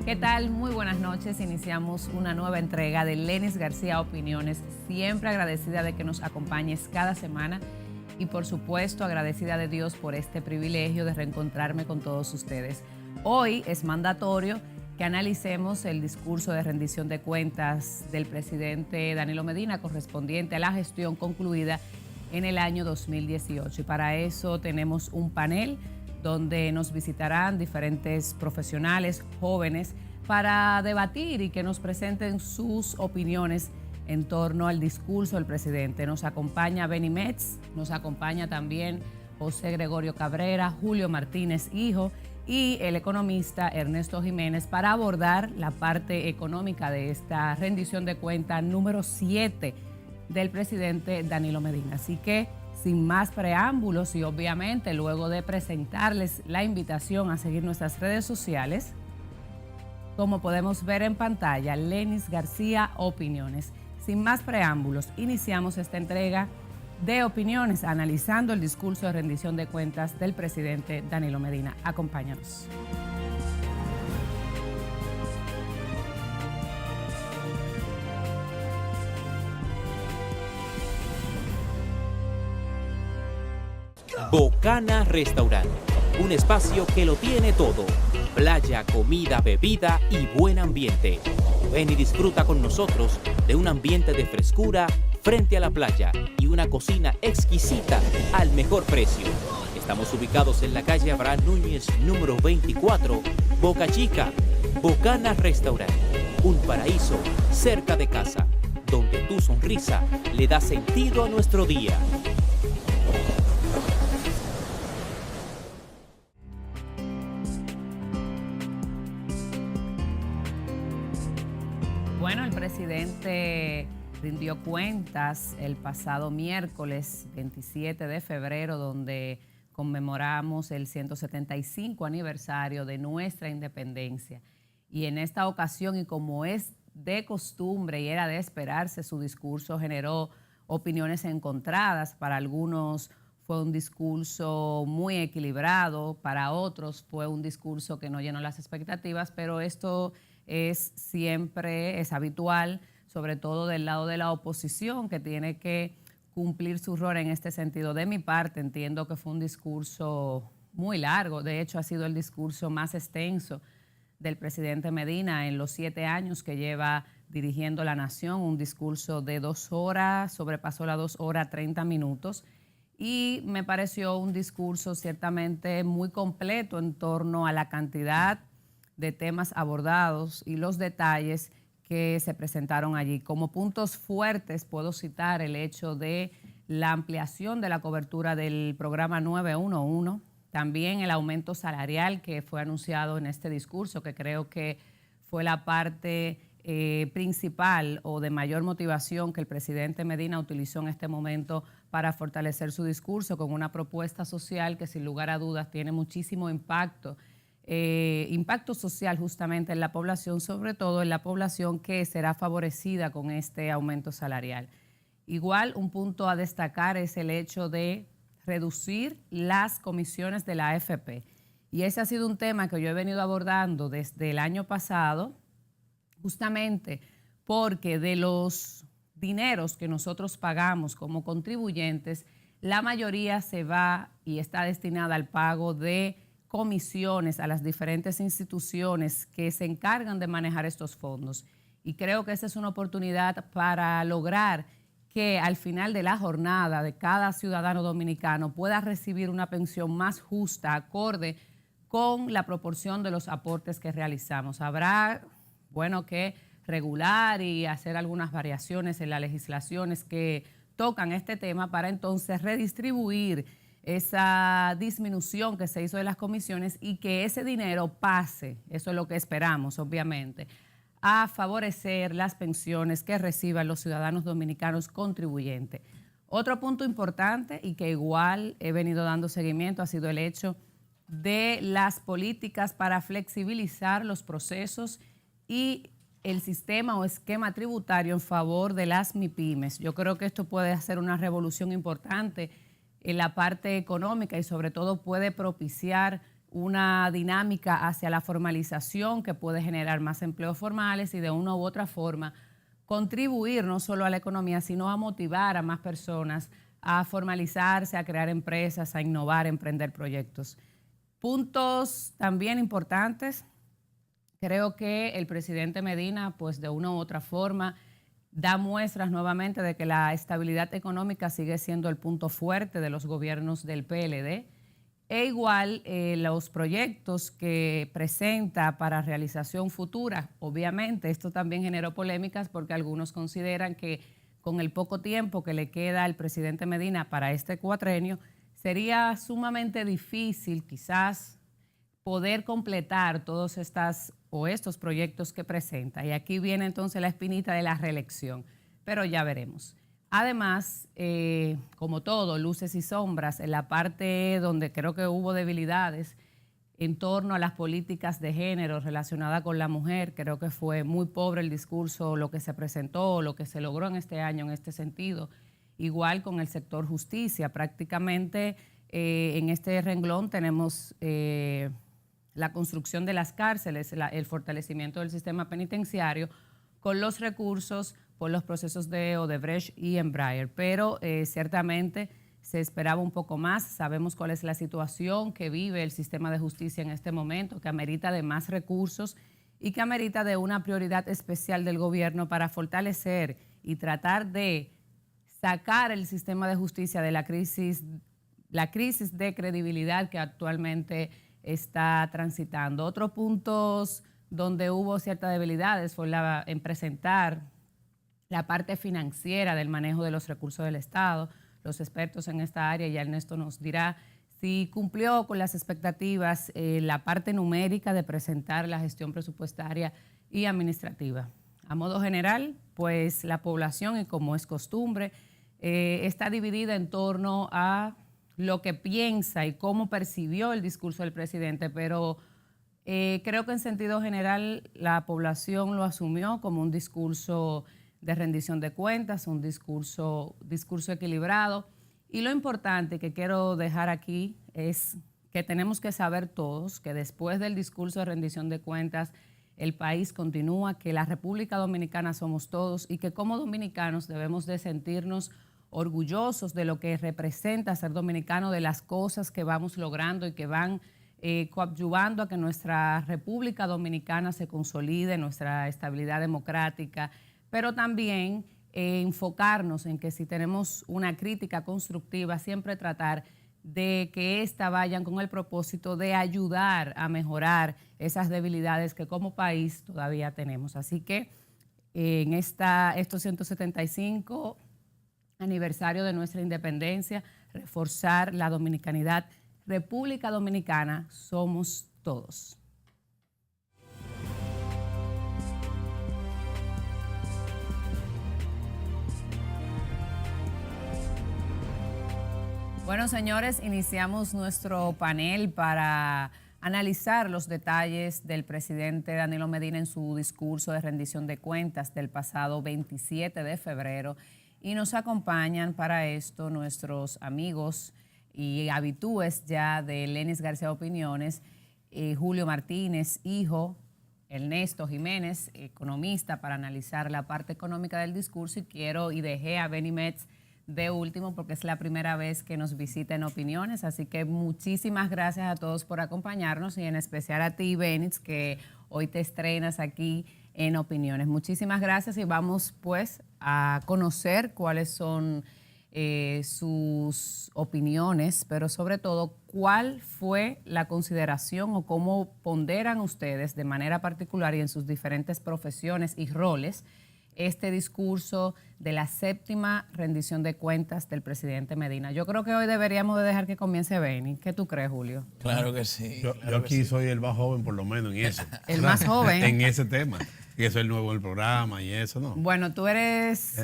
¿Qué tal? Muy buenas noches. Iniciamos una nueva entrega de Lenis García Opiniones. Siempre agradecida de que nos acompañes cada semana y por supuesto agradecida de Dios por este privilegio de reencontrarme con todos ustedes. Hoy es mandatorio que analicemos el discurso de rendición de cuentas del presidente Danilo Medina correspondiente a la gestión concluida en el año 2018. Y para eso tenemos un panel donde nos visitarán diferentes profesionales jóvenes para debatir y que nos presenten sus opiniones en torno al discurso del presidente. Nos acompaña Benny Metz, nos acompaña también José Gregorio Cabrera, Julio Martínez Hijo y el economista Ernesto Jiménez para abordar la parte económica de esta rendición de cuentas número 7 del presidente Danilo Medina. Así que, sin más preámbulos y obviamente luego de presentarles la invitación a seguir nuestras redes sociales, como podemos ver en pantalla, Lenis García Opiniones. Sin más preámbulos, iniciamos esta entrega de opiniones analizando el discurso de rendición de cuentas del presidente Danilo Medina. Acompáñanos. Bocana Restaurant, un espacio que lo tiene todo: playa, comida, bebida y buen ambiente. Ven y disfruta con nosotros de un ambiente de frescura frente a la playa y una cocina exquisita al mejor precio. Estamos ubicados en la calle Abraham Núñez, número 24, Boca Chica. Bocana Restaurant, un paraíso cerca de casa, donde tu sonrisa le da sentido a nuestro día. Bueno, el presidente rindió cuentas el pasado miércoles 27 de febrero, donde conmemoramos el 175 aniversario de nuestra independencia. Y en esta ocasión, y como es de costumbre y era de esperarse, su discurso generó opiniones encontradas. Para algunos fue un discurso muy equilibrado, para otros fue un discurso que no llenó las expectativas, pero esto es habitual, sobre todo del lado de la oposición, que tiene que cumplir su rol en este sentido. De mi parte, entiendo que fue un discurso muy largo. De hecho, ha sido el discurso más extenso del presidente Medina en los 7 años que lleva dirigiendo la nación. Un discurso de 2 horas, sobrepasó las 2 horas 30 minutos. Y me pareció un discurso ciertamente muy completo en torno a la cantidad de temas abordados y los detalles que se presentaron allí. Como puntos fuertes puedo citar el hecho de la ampliación de la cobertura del programa 911, también el aumento salarial que fue anunciado en este discurso, que creo que fue la parte principal o de mayor motivación que el presidente Medina utilizó en este momento para fortalecer su discurso con una propuesta social que sin lugar a dudas tiene muchísimo impacto social justamente en la población, sobre todo en la población que será favorecida con este aumento salarial. Igual, un punto a destacar es el hecho de reducir las comisiones de la AFP. Y ese ha sido un tema que yo he venido abordando desde el año pasado, justamente porque de los dineros que nosotros pagamos como contribuyentes, la mayoría se va y está destinada al pago de comisiones a las diferentes instituciones que se encargan de manejar estos fondos. Y creo que esta es una oportunidad para lograr que al final de la jornada de cada ciudadano dominicano pueda recibir una pensión más justa, acorde con la proporción de los aportes que realizamos. Habrá, que regular y hacer algunas variaciones en las legislaciones que tocan este tema para entonces redistribuir esa disminución que se hizo de las comisiones y que ese dinero pase, eso es lo que esperamos obviamente, a favorecer las pensiones que reciban los ciudadanos dominicanos contribuyentes. Otro punto importante y que igual he venido dando seguimiento ha sido el hecho de las políticas para flexibilizar los procesos y el sistema o esquema tributario en favor de las MIPYMES. Yo creo que esto puede hacer una revolución importante en la parte económica y sobre todo puede propiciar una dinámica hacia la formalización que puede generar más empleos formales y de una u otra forma contribuir no solo a la economía, sino a motivar a más personas a formalizarse, a crear empresas, a innovar, a emprender proyectos. Puntos también importantes. Creo que el presidente Medina, pues de una u otra forma, da muestras nuevamente de que la estabilidad económica sigue siendo el punto fuerte de los gobiernos del PLD. E igual los proyectos que presenta para realización futura, obviamente esto también generó polémicas porque algunos consideran que con el poco tiempo que le queda al presidente Medina para este cuatrenio, sería sumamente difícil quizás poder completar todos estos proyectos que presenta. Y aquí viene entonces la espinita de la reelección, pero ya veremos. Además, como todo, luces y sombras, en la parte donde creo que hubo debilidades en torno a las políticas de género relacionadas con la mujer, creo que fue muy pobre el discurso, lo que se presentó, lo que se logró en este año en este sentido. Igual con el sector justicia, prácticamente en este renglón tenemos la construcción de las cárceles, el fortalecimiento del sistema penitenciario con los recursos por los procesos de Odebrecht y Embraer, pero ciertamente se esperaba un poco más. Sabemos cuál es la situación que vive el sistema de justicia en este momento, que amerita de más recursos y que amerita de una prioridad especial del gobierno para fortalecer y tratar de sacar el sistema de justicia de la crisis de credibilidad que actualmente está transitando. Otros puntos donde hubo ciertas debilidades fue en presentar la parte financiera del manejo de los recursos del Estado. Los expertos en esta área, ya Ernesto nos dirá si cumplió con las expectativas la parte numérica de presentar la gestión presupuestaria y administrativa. A modo general, pues la población, y como es costumbre, está dividida en torno a lo que piensa y cómo percibió el discurso del presidente, pero creo que en sentido general la población lo asumió como un discurso de rendición de cuentas, un discurso equilibrado. Y lo importante que quiero dejar aquí es que tenemos que saber todos que después del discurso de rendición de cuentas, el país continúa, que la República Dominicana somos todos y que como dominicanos debemos de sentirnos orgullosos de lo que representa ser dominicano, de las cosas que vamos logrando y que van coadyuvando a que nuestra República Dominicana se consolide, nuestra estabilidad democrática, pero también enfocarnos en que si tenemos una crítica constructiva, siempre tratar de que ésta vayan con el propósito de ayudar a mejorar esas debilidades que como país todavía tenemos. Así que en estos 175 aniversario de nuestra independencia, reforzar la dominicanidad. República Dominicana somos todos. Bueno, señores, iniciamos nuestro panel para analizar los detalles del presidente Danilo Medina en su discurso de rendición de cuentas del pasado 27 de febrero. Y nos acompañan para esto nuestros amigos y habitúes ya de Lenis García Opiniones, Julio Martínez, hijo, Ernesto Jiménez, economista, para analizar la parte económica del discurso. Y dejé a Benny Metz de último porque es la primera vez que nos visita en Opiniones. Así que muchísimas gracias a todos por acompañarnos y en especial a ti, Benny, que hoy te estrenas aquí en Opiniones. Muchísimas gracias y vamos pues a conocer cuáles son sus opiniones, pero sobre todo cuál fue la consideración o cómo ponderan ustedes de manera particular y en sus diferentes profesiones y roles este discurso de la séptima rendición de cuentas del presidente Medina. Yo creo que hoy deberíamos de dejar que comience Benny. ¿Qué tú crees, Julio? Claro que sí. Yo aquí soy el más joven, por lo menos, en eso. El más joven. En ese tema. Y eso es el nuevo del programa y eso, ¿no? Bueno, tú eres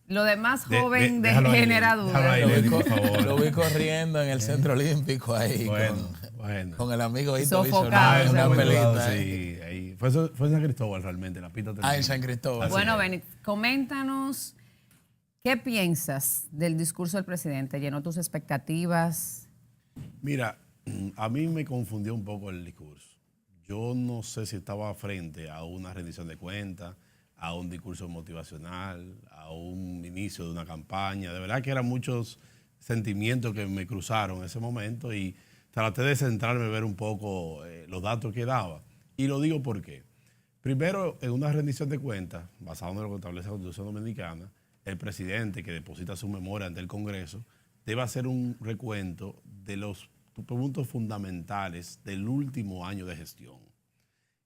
lo de más joven de déjalo ahí, genera dudas. por favor. Lo vi corriendo en el Centro Olímpico ahí con el amigo Hito Sofocado, Bisonal, una pelita. Sí, ahí. Fue San Cristóbal realmente, la pista. En San Cristóbal. Bueno, Benny, coméntanos qué piensas del discurso del presidente. ¿Llenó tus expectativas? Mira, A mí me confundió un poco el discurso. Yo no sé si estaba frente a una rendición de cuentas, a un discurso motivacional, a un inicio de una campaña. De verdad que eran muchos sentimientos que me cruzaron en ese momento y traté de centrarme, ver un poco los datos que daba. Y lo digo porque, primero, en una rendición de cuentas, basado en lo que establece la Constitución Dominicana, el presidente que deposita su memoria ante el Congreso debe hacer un recuento de los puntos fundamentales del último año de gestión.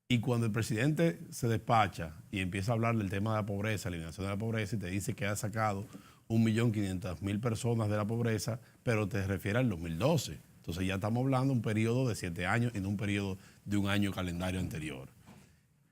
Y cuando el presidente se despacha y empieza a hablar del tema de la pobreza, eliminación de la pobreza, y te dice que ha sacado 1.500.000 personas de la pobreza, pero te refiere al 2012. Entonces ya estamos hablando de un periodo de 7 años y no un periodo de un año calendario anterior.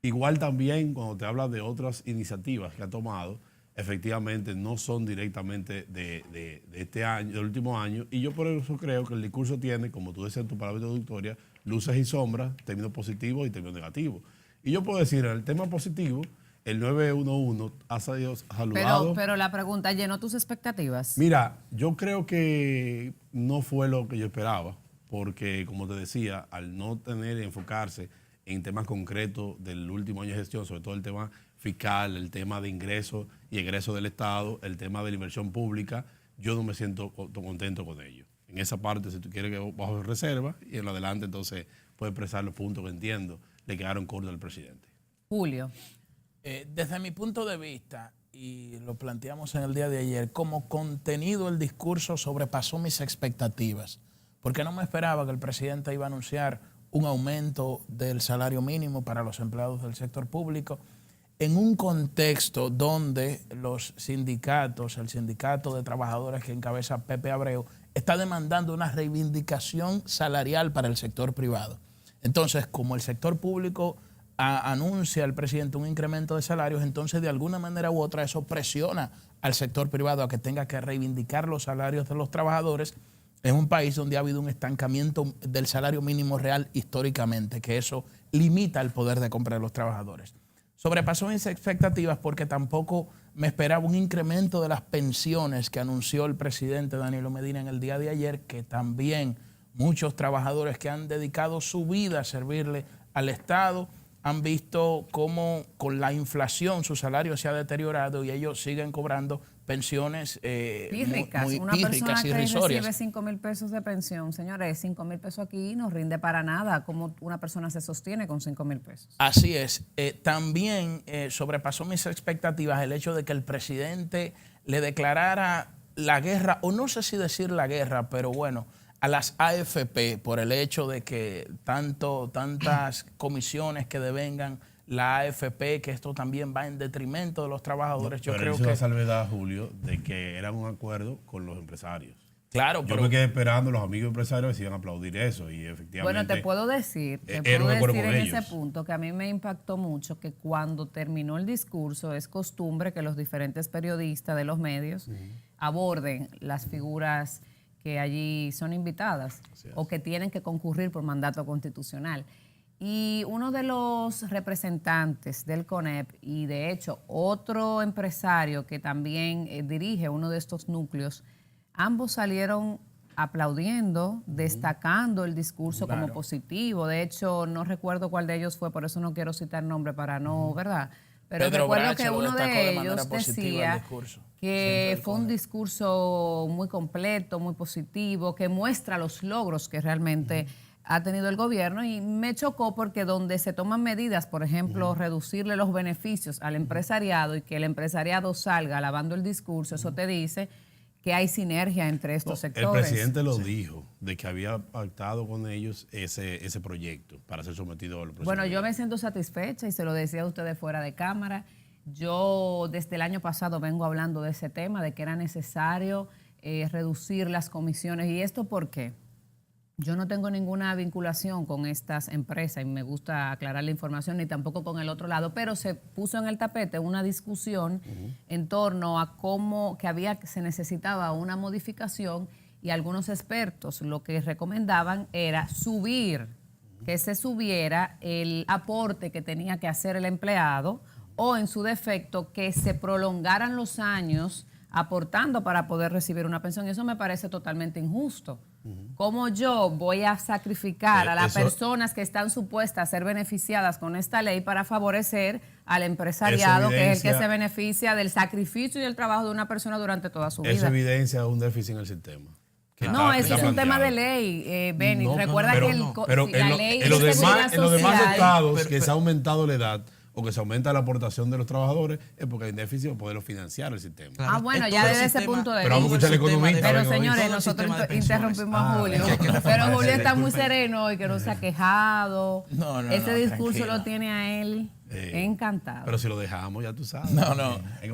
Igual también cuando te habla de otras iniciativas que ha tomado, efectivamente no son directamente de este año, del último año, y yo por eso creo que el discurso tiene, como tú decías en tu palabra introductoria, luces y sombras, términos positivos y términos negativos. Y yo puedo decir, en el tema positivo, el 911 ha saludado. Pero la pregunta, ¿llenó tus expectativas? Mira, yo creo que no fue lo que yo esperaba, porque como te decía, al no tener enfocarse en temas concretos del último año de gestión, sobre todo el tema fiscal, el tema de ingresos y egresos del Estado, el tema de la inversión pública, yo no me siento contento con ello. En esa parte, si tú quieres que bajo de reserva, y en lo adelante entonces puedo expresar los puntos que entiendo le quedaron cortos al presidente. Julio. Desde mi punto de vista, y lo planteamos en el día de ayer, como contenido el discurso sobrepasó mis expectativas, porque no me esperaba que el presidente iba a anunciar un aumento del salario mínimo para los empleados del sector público, en un contexto donde los sindicatos, el sindicato de trabajadores que encabeza Pepe Abreu, está demandando una reivindicación salarial para el sector privado. Entonces, como el sector público anuncia al presidente un incremento de salarios, entonces de alguna manera u otra eso presiona al sector privado a que tenga que reivindicar los salarios de los trabajadores en un país donde ha habido un estancamiento del salario mínimo real históricamente, que eso limita el poder de compra de los trabajadores. Sobrepasó mis expectativas porque tampoco me esperaba un incremento de las pensiones que anunció el presidente Danilo Medina en el día de ayer, que también muchos trabajadores que han dedicado su vida a servirle al Estado han visto cómo con la inflación su salario se ha deteriorado y ellos siguen cobrando pensiones pírricas. muy Una pírricas, persona que irrisorias. recibe 5,000 pesos de pensión, señores, 5,000 pesos aquí no rinde para nada. ¿Cómo una persona se sostiene con 5,000 pesos? Así es. También sobrepasó mis expectativas el hecho de que el presidente le declarara la guerra, o no sé si decir la guerra, pero bueno, a las AFP por el hecho de que tantas comisiones que devengan la AFP, que esto también va en detrimento de los trabajadores. Yo creo hizo que la salvedad, Julio, de que era un acuerdo con los empresarios. Claro, yo me quedé esperando los amigos empresarios que iban a aplaudir eso y efectivamente. Bueno, te puedo decir en ese punto que a mí me impactó mucho que cuando terminó el discurso es costumbre que los diferentes periodistas de los medios aborden las figuras que allí son invitadas o que tienen que concurrir por mandato constitucional. Y uno de los representantes del CONEP y de hecho otro empresario que también dirige uno de estos núcleos, ambos salieron aplaudiendo, destacando el discurso como positivo. De hecho, no recuerdo cuál de ellos fue, por eso no quiero citar nombre para no, ¿verdad? Pero Pedro recuerdo Bracho que uno de ellos decía que fue un discurso muy completo, muy positivo, que muestra los logros que realmente ha tenido el gobierno, y me chocó porque donde se toman medidas, por ejemplo, reducirle los beneficios al empresariado y que el empresariado salga alabando el discurso, eso te dice que hay sinergia entre estos sectores. El presidente lo dijo, de que había pactado con ellos ese proyecto para ser sometido al presidente. Bueno, yo me siento satisfecha y se lo decía a ustedes fuera de cámara. Yo desde el año pasado vengo hablando de ese tema, de que era necesario reducir las comisiones. ¿Y esto por qué? Yo no tengo ninguna vinculación con estas empresas y me gusta aclarar la información, ni tampoco con el otro lado, pero se puso en el tapete una discusión en torno a cómo se necesitaba una modificación, y algunos expertos lo que recomendaban era que se subiera el aporte que tenía que hacer el empleado, o en su defecto que se prolongaran los años aportando para poder recibir una pensión. Y eso me parece totalmente injusto. ¿Cómo yo voy a sacrificar a las personas que están supuestas a ser beneficiadas con esta ley para favorecer al empresariado, que es el que se beneficia del sacrificio y del trabajo de una persona durante toda su vida? Eso evidencia un déficit en el sistema. No, eso es un tema de ley, Benny. Recuerda que la ley en los demás estados que se ha aumentado la edad o que se aumenta la aportación de los trabajadores es porque hay déficit para poderlo financiar el sistema. Claro, bueno, ya desde ese punto de vista. Pero vamos a escuchar al economista. Pero señores, nosotros interrumpimos a Julio. Pero Julio está muy sereno y que no se ha quejado. Ese discurso lo tiene a él encantado. Pero si lo dejamos, ya tú sabes.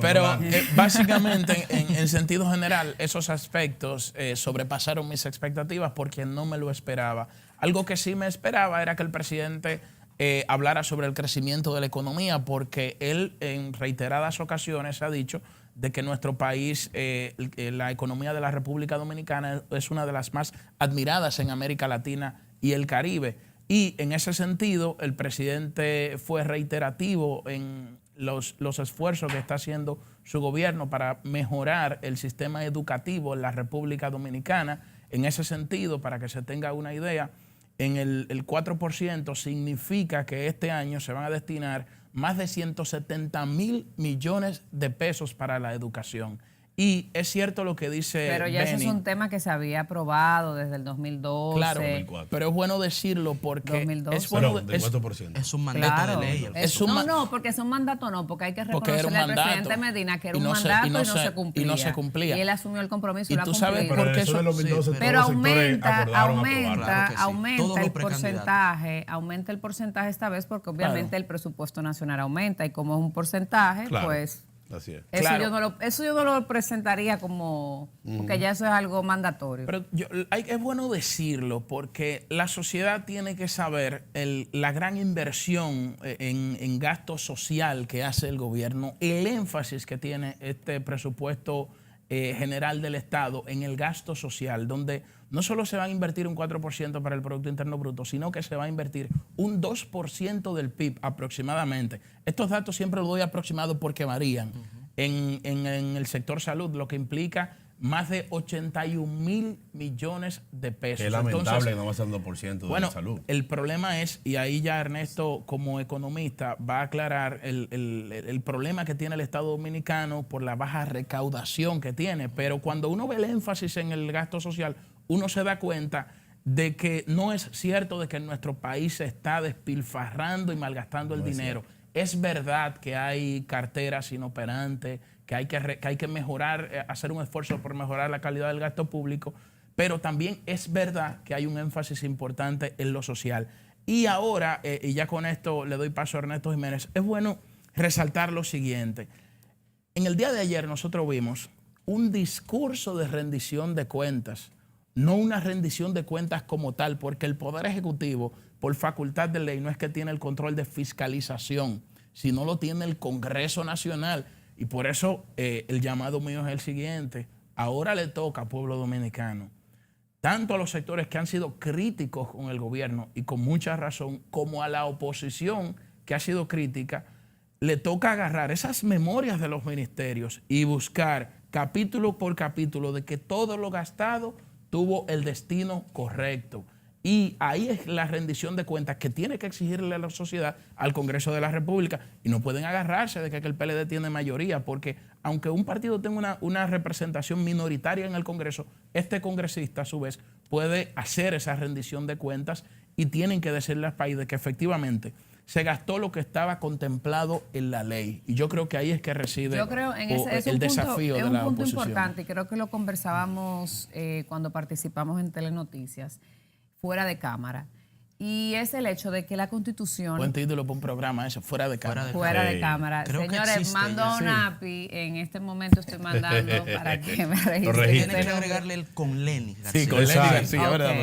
Pero básicamente, en sentido general, esos aspectos sobrepasaron mis expectativas porque no me lo esperaba. Algo que sí me esperaba era que el presidente hablara sobre el crecimiento de la economía, porque él en reiteradas ocasiones ha dicho de que nuestro país, la economía de la República Dominicana es una de las más admiradas en América Latina y el Caribe. Y en ese sentido, el presidente fue reiterativo en los esfuerzos que está haciendo su gobierno para mejorar el sistema educativo en la República Dominicana. En ese sentido, para que se tenga una idea, en el 4% significa que este año se van a destinar más de 170,000 millones de pesos para la educación. Y es cierto lo que dice Pero ya Benny. ese es un tema que se había aprobado desde el 2012. Claro, pero es bueno decirlo porque 2012. es bueno, del 4%. Es un mandato de ley. No, porque es un mandato porque hay que reconocerle al presidente Medina que era un mandato y no se cumplía. Y no se cumplía. Y él asumió el compromiso y tú sabes por qué eso. Pero aumenta el porcentaje esta vez porque obviamente el presupuesto nacional aumenta y como es un porcentaje, pues... Así es. Eso yo no lo presentaría como... Porque ya eso es algo mandatorio. Pero es bueno decirlo porque la sociedad tiene que saber la gran inversión en gasto social que hace el gobierno, el énfasis que tiene este presupuesto general del Estado en el gasto social, donde no solo se va a invertir un 4% para el Producto Interno Bruto, sino que se va a invertir un 2% del PIB aproximadamente. Estos datos siempre los doy aproximados porque varían. En el sector salud, lo que implica más de 81,000 millones de pesos. Es lamentable que no va a ser un 2% de la salud. El problema es, y ahí ya Ernesto como economista va a aclarar el problema que tiene el Estado Dominicano por la baja recaudación que tiene, pero cuando uno ve el énfasis en el gasto social, uno se da cuenta de que no es cierto de que en nuestro país se está despilfarrando y malgastando el dinero. Es verdad que hay carteras inoperantes, que hay que mejorar, hacer un esfuerzo por mejorar la calidad del gasto público, pero también es verdad que hay un énfasis importante en lo social. Y ahora, y ya con esto le doy paso a Ernesto Jiménez, es bueno resaltar lo siguiente. En el día de ayer nosotros vimos un discurso de rendición de cuentas, no una rendición de cuentas como tal, porque el Poder Ejecutivo, por facultad de ley, no es que tiene el control de fiscalización, sino lo tiene el Congreso Nacional. Y por eso el llamado mío es el siguiente. Ahora le toca al pueblo dominicano, tanto a los sectores que han sido críticos con el gobierno y con mucha razón, como a la oposición que ha sido crítica, le toca agarrar esas memorias de los ministerios y buscar capítulo por capítulo de que todo lo gastado tuvo el destino correcto. Y ahí es la rendición de cuentas que tiene que exigirle a la sociedad al Congreso de la República. Y no pueden agarrarse de que el PLD tiene mayoría, porque aunque un partido tenga una representación minoritaria en el Congreso, este congresista a su vez puede hacer esa rendición de cuentas y tienen que decirle al país de que efectivamente se gastó lo que estaba contemplado en la ley. Y yo creo que ahí es que reside el desafío de la oposición. Es un punto importante y creo que lo conversábamos cuando participamos en Telenoticias, fuera de cámara. Y es el hecho de que la Constitución... Buen título para un programa eso, fuera de cámara. Fuera de cámara. Señores, mando a un API. En este momento estoy mandando para que me registre. Tiene que agregarle el con Lenny García. Sí, con Lenny García, ¿verdad?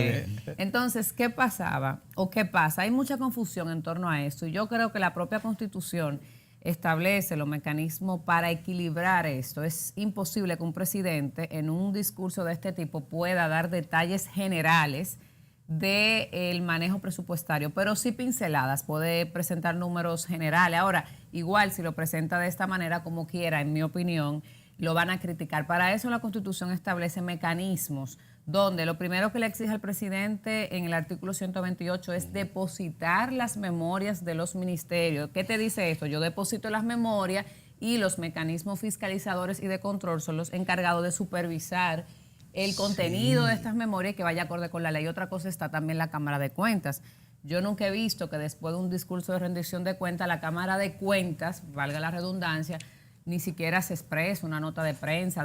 Entonces, ¿qué pasaba? ¿O qué pasa? Hay mucha confusión en torno a esto. Y yo creo que la propia Constitución establece los mecanismos para equilibrar esto. Es imposible que un presidente en un discurso de este tipo pueda dar detalles generales del manejo presupuestario, pero sí pinceladas, puede presentar números generales. Ahora, igual si lo presenta de esta manera como quiera, en mi opinión, lo van a criticar. Para eso la Constitución establece mecanismos donde lo primero que le exige al presidente en el artículo 128 es depositar las memorias de los ministerios. ¿Qué te dice esto? Yo deposito las memorias y los mecanismos fiscalizadores y de control son los encargados de supervisar el contenido de estas memorias y que vaya acorde con la ley. Otra cosa está también la Cámara de Cuentas. Yo nunca he visto que después de un discurso de rendición de cuentas, la Cámara de Cuentas, valga la redundancia, ni siquiera se expresa una nota de prensa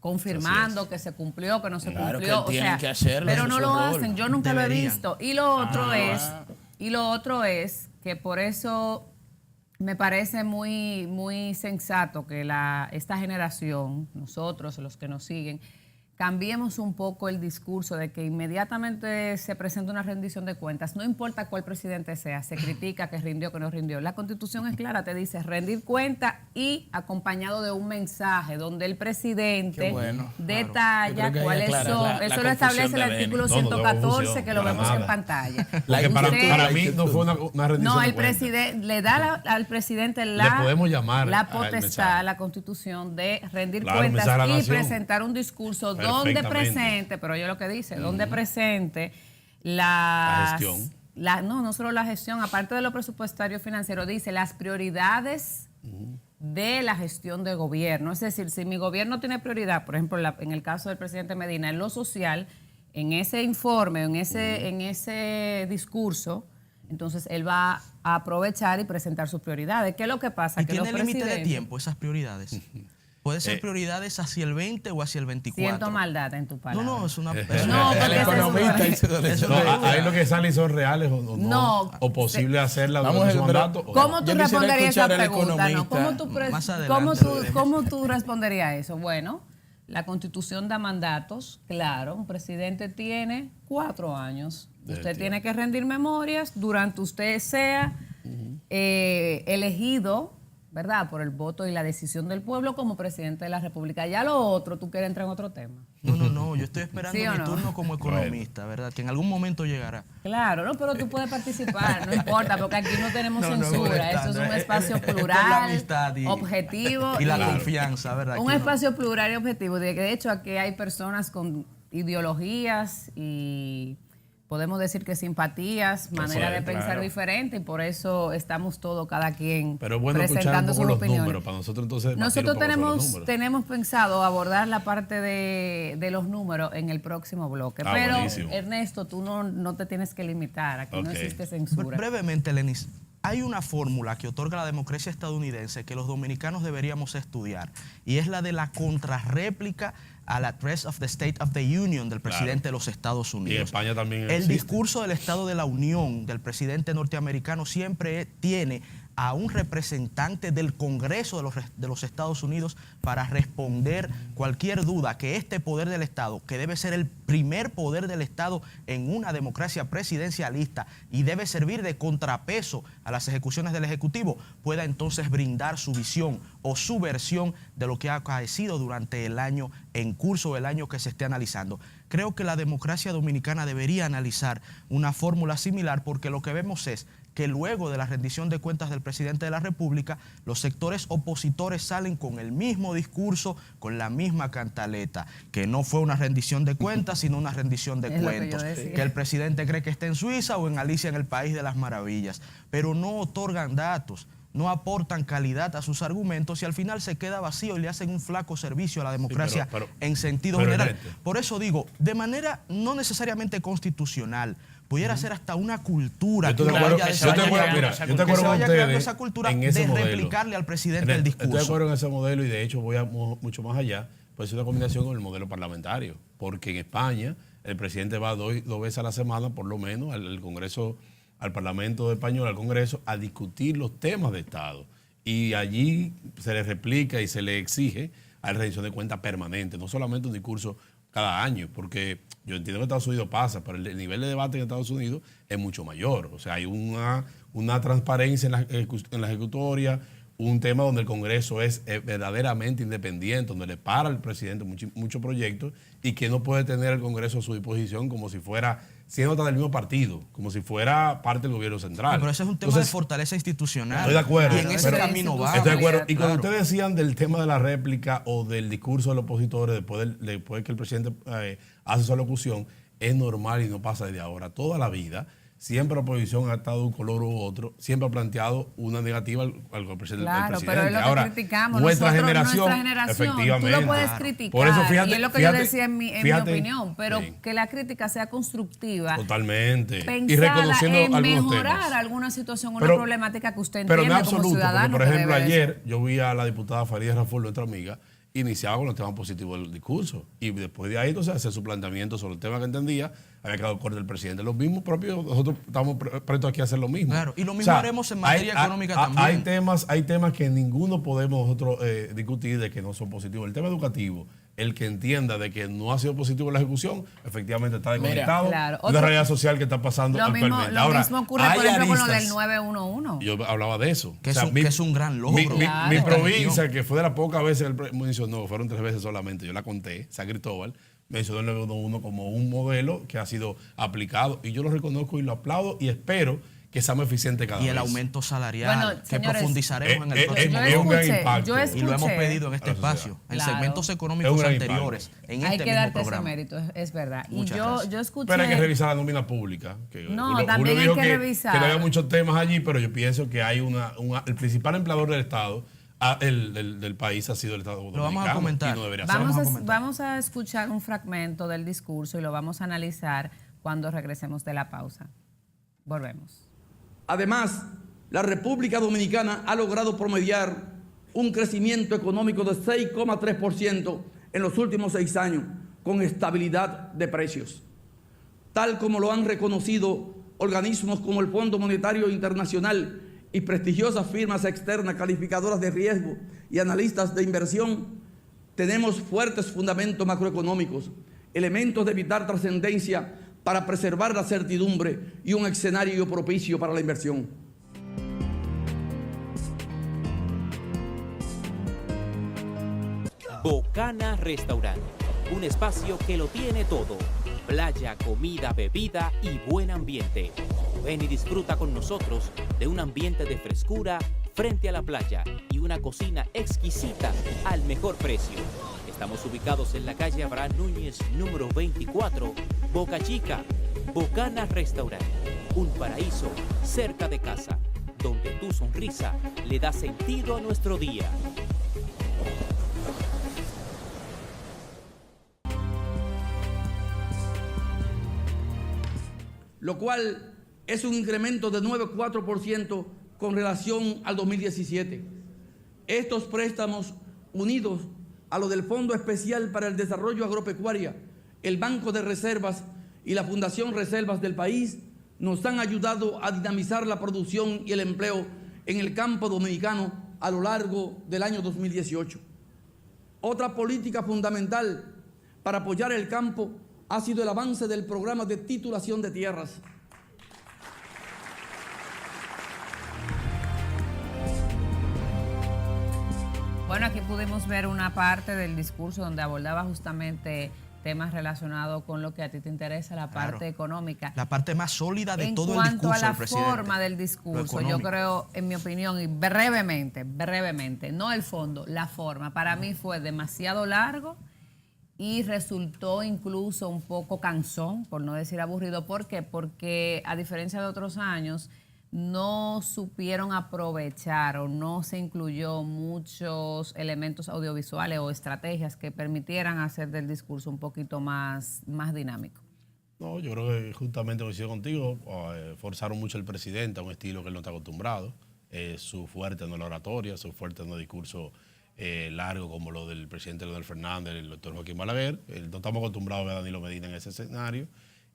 confirmando que se cumplió, que no se cumplió. Que tienen que hacerlo, pero no lo rol. hacen, yo nunca lo he visto. Y lo otro es que por eso me parece muy, muy sensato que esta generación, nosotros, los que nos siguen, cambiemos un poco el discurso de que inmediatamente se presenta una rendición de cuentas, no importa cuál presidente sea, se critica que rindió, que no rindió. La Constitución es clara, te dice rendir cuenta y acompañado de un mensaje donde el presidente detalla cuáles son. Eso lo establece el artículo 114 que lo vemos en pantalla. Para mí no fue una rendición no, de el cuentas. presidente le da al presidente Le podemos llamar la al potestad mensaje. a la Constitución de rendir Claro, cuentas mensaje a la y nación. presentar un discurso donde presente, pero yo lo que dice, donde presente la gestión. No solo la gestión, aparte de lo presupuestario financiero, dice las prioridades de la gestión de gobierno. Es decir, si mi gobierno tiene prioridad, por ejemplo, en el caso del presidente Medina, en lo social, en ese informe, en ese discurso, entonces él va a aprovechar y presentar sus prioridades. ¿Qué es lo que pasa? ¿Y que tiene límite de tiempo esas prioridades? ¿Puede ser prioridades hacia el 20 o hacia el 24? Siento maldad en tu palabra. No, es una... No, El porque economista Ahí lo que salen son reales o no. No, o posible hacerla Vamos durante su a ver, mandato. ¿Cómo tú Yo quisiera responderías esa escuchar al pregunta? No, economista más adelante. ¿Cómo tú responderías eso? Bueno, la Constitución da mandatos, claro, un presidente tiene 4 años. Usted tiene que rendir memorias durante usted sea elegido, ¿verdad?, por el voto y la decisión del pueblo como presidente de la República. Ya lo otro, tú quieres entrar en otro tema. No, yo estoy esperando ¿Sí o mi no? turno como economista, ¿verdad? Que en algún momento llegará. Claro, no, pero tú puedes participar, no importa, porque aquí no tenemos No, censura. molestando. Eso es un espacio Es por la plural, amistad objetivo. Y la confianza, ¿verdad? Un Aquí no. espacio plural y objetivo. De hecho, aquí hay personas con ideologías y podemos decir que simpatías, manera de pensar diferente, y por eso estamos todos, cada quien, Pero es bueno escuchar un presentando poco sus los opiniones. números para nosotros entonces debatir Nosotros un poco sobre los números. tenemos pensado abordar la parte de los números en el próximo bloque. Pero, buenísimo. Ernesto, tú no te tienes que limitar. Aquí no Ok. existe censura. Brevemente, Lenis, hay una fórmula que otorga la democracia estadounidense que los dominicanos deberíamos estudiar, y es la de la contrarréplica al Address of the State of the Union del presidente de los Estados Unidos. Y en España también El existe. discurso del Estado de la Unión del presidente norteamericano siempre tiene a un representante del Congreso de los Estados Unidos para responder cualquier duda que este poder del Estado, que debe ser el primer poder del Estado en una democracia presidencialista y debe servir de contrapeso a las ejecuciones del Ejecutivo, pueda entonces brindar su visión o su versión de lo que ha acaecido durante el año en curso, el año que se esté analizando. Creo que la democracia dominicana debería analizar una fórmula similar, porque lo que vemos es que luego de la rendición de cuentas del presidente de la República, los sectores opositores salen con el mismo discurso, con la misma cantaleta, que no fue una rendición de cuentas, sino una rendición de cuentos, que el presidente cree que está en Suiza o en Alicia en el País de las Maravillas, pero no otorgan datos, no aportan calidad a sus argumentos y al final se queda vacío y le hacen un flaco servicio a la democracia en sentido general. Por eso digo, de manera no necesariamente constitucional, pudiera ser hasta una cultura. Yo te acuerdo con ustedes esa cultura en ese de modelo. replicarle al presidente el discurso. Estoy de acuerdo en ese modelo y de hecho voy mucho más allá. Pues es una combinación con el modelo parlamentario. Porque en España el presidente va 2 veces a la semana, por lo menos, al Congreso, al Parlamento español, al Congreso, a discutir los temas de Estado. Y allí se le replica y se le exige a la rendición de cuentas permanente, no solamente un discurso cada año, porque yo entiendo que Estados Unidos pasa, pero el nivel de debate en Estados Unidos es mucho mayor. O sea, hay una transparencia en la ejecutoria, un tema donde el Congreso es verdaderamente independiente, donde le para al presidente muchos proyectos y que no puede tener el Congreso a su disposición como si fuera, siendo del mismo partido, como si fuera parte del gobierno central. Pero ese es un tema de fortaleza institucional. Estoy de acuerdo. Y en ese camino va. Estoy de acuerdo. Y cuando ustedes decían del tema de la réplica o del discurso de los opositores después que el presidente hace su alocución, es normal y no pasa desde ahora. Toda la vida, siempre la oposición ha estado de un color u otro, siempre ha planteado una negativa al presidente. Claro, pero es lo que ahora, criticamos. Nuestra generación, efectivamente. Tú lo puedes criticar, por eso, fíjate, y es lo que yo decía en mi opinión, pero sí, que la crítica sea constructiva. Totalmente. Pensada y reconociendo en algunos mejorar temas. alguna situación, una problemática que usted entiende pero no absoluto, como ciudadano. Porque, por ejemplo, ayer yo vi a la diputada Farideh Raful, nuestra amiga, iniciaba con los temas positivos del discurso. Y después de ahí, entonces, hacer su planteamiento sobre el tema que entendía, había quedado corto el presidente. Los mismos propios, nosotros estamos prestos aquí a hacer lo mismo. Claro, y lo mismo haremos en materia económica también. Hay temas que ninguno podemos nosotros discutir de que no son positivos. El tema educativo, el que entienda de que no ha sido positivo la ejecución, efectivamente está desconectado de la realidad social que está pasando actualmente. Lo mismo ocurre, por ejemplo, con lo del 911. Yo hablaba de eso. Que es un gran logro. Mi provincia, que fue de las pocas veces que él mencionó, fueron 3 veces solamente, yo la conté, San Cristóbal, mencionó el 911 como un modelo que ha sido aplicado y yo lo reconozco y lo aplaudo y espero que sea más eficiente cada vez. Y el aumento salarial, que señores, profundizaremos en el próximo es un gran impacto. Y lo hemos pedido en este espacio, en segmentos económicos anteriores, en hay este que mismo darte programa. ese mérito, es verdad. Muchas y yo escuché... Pero hay que revisar la nómina pública. También hay que revisar. Que no había muchos temas allí, pero yo pienso que hay el principal empleador del Estado, del país, ha sido el Estado Dominicano. Lo vamos a comentar. No debería vamos a escuchar un fragmento del discurso y lo vamos a analizar cuando regresemos de la pausa. Volvemos. Además, la República Dominicana ha logrado promediar un crecimiento económico de 6,3% en los últimos 6 años, con estabilidad de precios. Tal como lo han reconocido organismos como el Fondo Monetario Internacional y prestigiosas firmas externas calificadoras de riesgo y analistas de inversión, tenemos fuertes fundamentos macroeconómicos, elementos de vital trascendencia para preservar la certidumbre y un escenario propicio para la inversión. Bocana Restaurant, un espacio que lo tiene todo. Playa, comida, bebida y buen ambiente. Ven y disfruta con nosotros de un ambiente de frescura frente a la playa y una cocina exquisita al mejor precio. Estamos ubicados en la calle Abraham Núñez, número 24, Boca Chica. Bocana Restaurant, un paraíso cerca de casa, donde tu sonrisa le da sentido a nuestro día. Lo cual es un incremento de 9,4% con relación al 2017. Estos préstamos, unidos a lo del Fondo Especial para el Desarrollo Agropecuario, el Banco de Reservas y la Fundación Reservas del país, nos han ayudado a dinamizar la producción y el empleo en el campo dominicano a lo largo del año 2018. Otra política fundamental para apoyar el campo ha sido el avance del programa de titulación de tierras. Bueno, aquí pudimos ver una parte del discurso donde abordaba justamente temas relacionados con lo que a ti te interesa, la parte económica. La parte más sólida de todo el discurso del presidente. En cuanto a la forma del discurso, yo creo, en mi opinión, y brevemente, no el fondo, la forma, para mí fue demasiado largo y resultó incluso un poco cansón, por no decir aburrido. ¿Por qué? Porque a diferencia de otros años, no supieron aprovechar o no se incluyó muchos elementos audiovisuales o estrategias que permitieran hacer del discurso un poquito más dinámico. No, yo creo que justamente coincido contigo, forzaron mucho al presidente a un estilo que él no está acostumbrado. Su fuerte no es la oratoria, su fuerte no es discurso largo como lo del presidente Leonel Fernández, el doctor Joaquín Balaguer. No estamos acostumbrados a ver a Danilo Medina en ese escenario.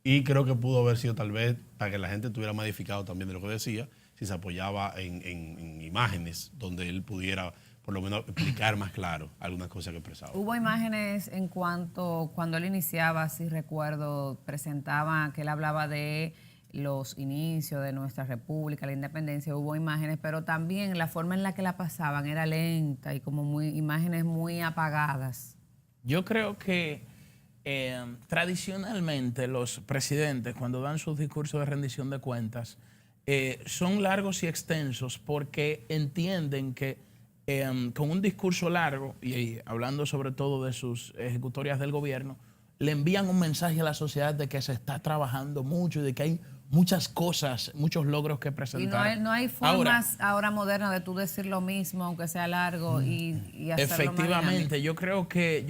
Y creo que pudo haber sido tal vez para que la gente estuviera más edificado también de lo que decía, si se apoyaba en imágenes donde él pudiera por lo menos explicar más claro algunas cosas que expresaba. Hubo imágenes en cuando él iniciaba, si recuerdo, presentaba que él hablaba de los inicios de nuestra república, la independencia, hubo imágenes, pero también la forma en la que la pasaban era lenta y como imágenes muy apagadas. Yo creo que tradicionalmente los presidentes, cuando dan sus discursos de rendición de cuentas, son largos y extensos porque entienden que con un discurso largo, y hablando sobre todo de sus ejecutorias del gobierno, le envían un mensaje a la sociedad de que se está trabajando mucho y de que hay muchas cosas, muchos logros que presentar. Y no hay formas ahora modernas de tú decir lo mismo, aunque sea largo, y hacerlo efectivamente, yo creo que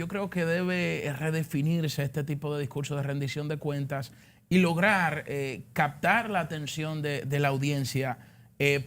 debe redefinirse este tipo de discurso de rendición de cuentas y lograr captar la atención de la audiencia,